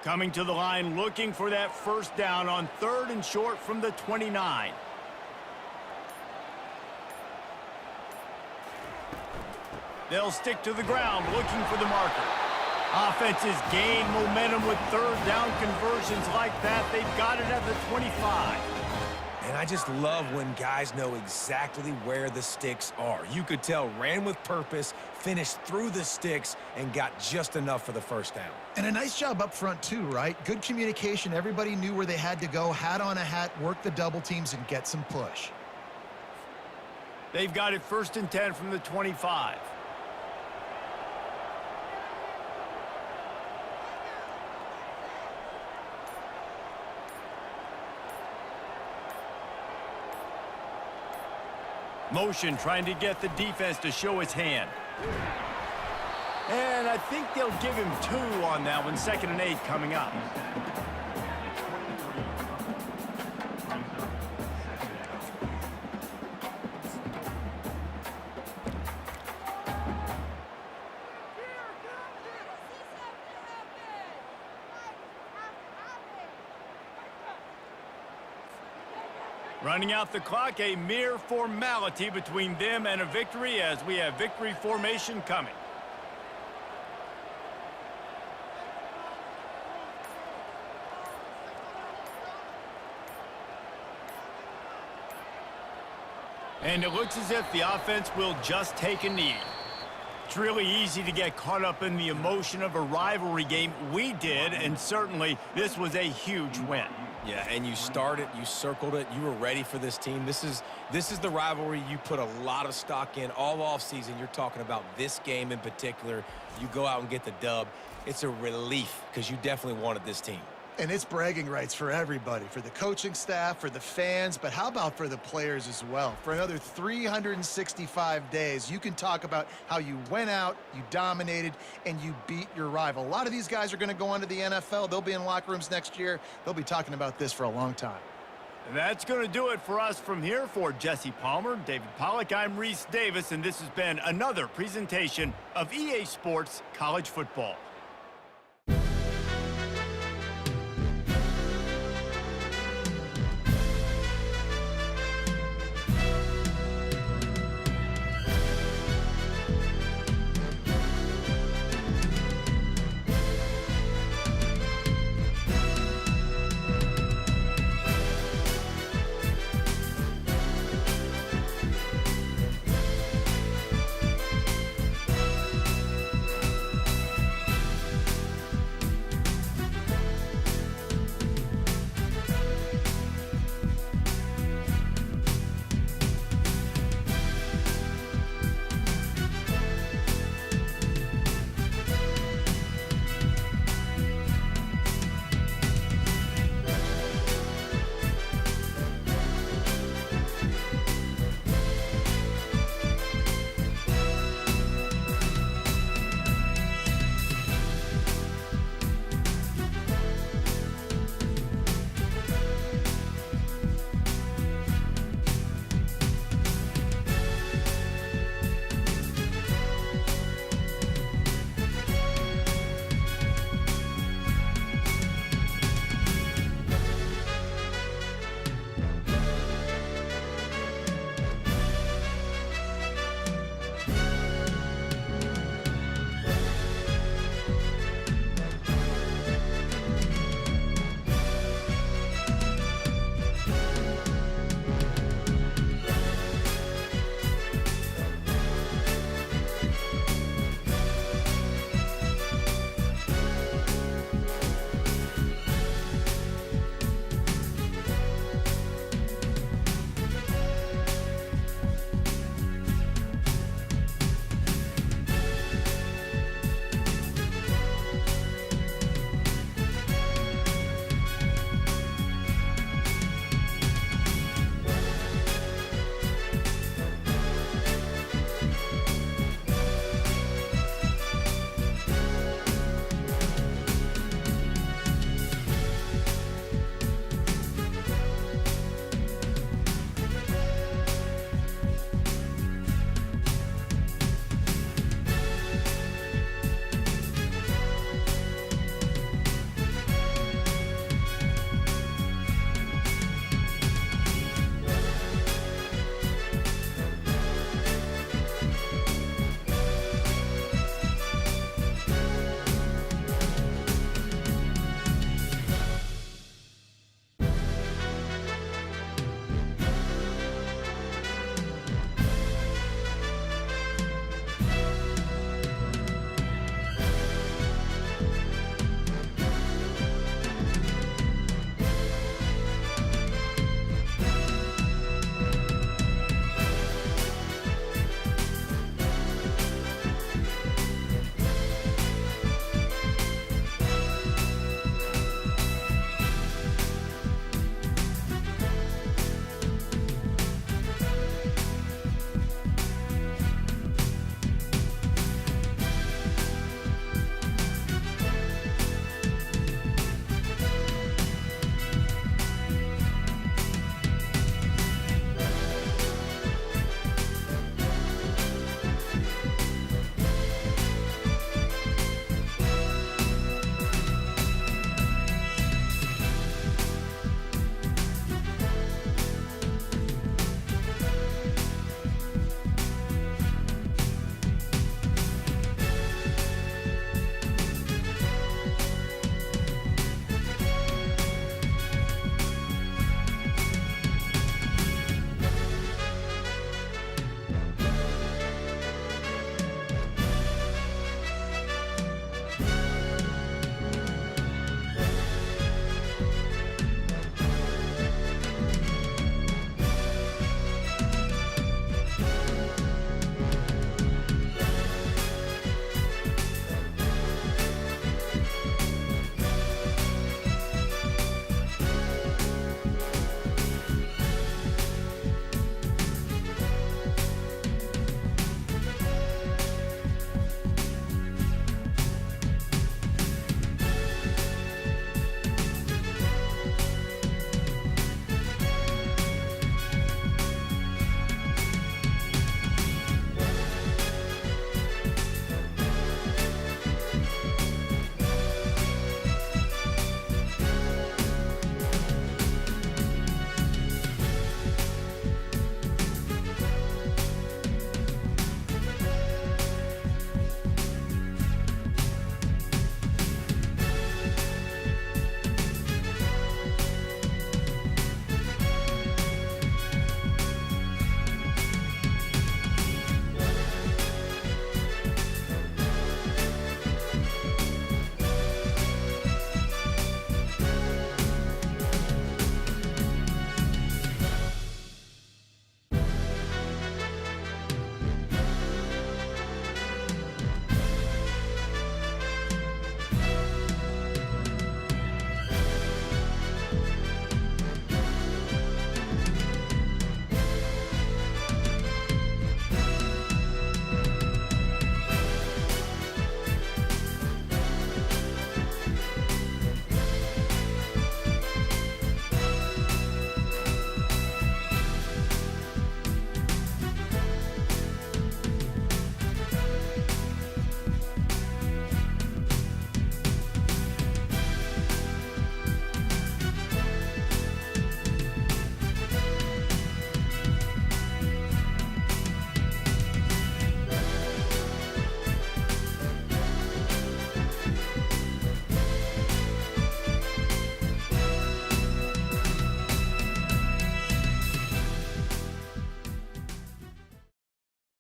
Coming to the line, looking for that first down on 3rd and short from the 29. They'll stick to the ground, looking for the marker. Offenses gain momentum with 3rd down conversions like that. They've got it at the 25. And I just love when guys know exactly where the sticks are. You could tell ran with purpose, finished through the sticks, and got just enough for the first down. And a nice job up front too, right? Good communication. Everybody knew where they had to go, hat on a hat, work the double teams, and get some push. They've got it 1st and 10 from the 25. Motion trying to get the defense to show his hand. And I think they'll give him 2 on that one. 2nd and 8 coming up. Running out the clock, a mere formality between them and a victory as we have victory formation coming. And it looks as if the offense will just take a knee. It's really easy to get caught up in the emotion of a rivalry game. We did, and certainly this was a huge win. Yeah, and you started, you circled it, you were ready for this team. This is the rivalry you put a lot of stock in all offseason. You're talking about this game in particular. You go out and get the dub. It's a relief because you definitely wanted this team. And it's bragging rights for everybody, for the coaching staff, for the fans, but how about for the players as well? For another 365 days, you can talk about how you went out, you dominated, and you beat your rival. A lot of these guys are going to go on to the NFL. They'll be in locker rooms next year. They'll be talking about this for a long time. And that's going to do it for us from here. For Jesse Palmer, David Pollack, I'm Reese Davis, and this has been another presentation of EA Sports College Football.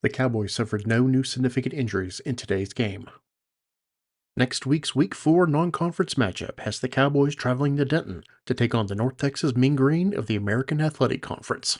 The Cowboys suffered no new significant injuries in today's game. Next week's Week 4 non-conference matchup has the Cowboys traveling to Denton to take on the North Texas Mean Green of the American Athletic Conference.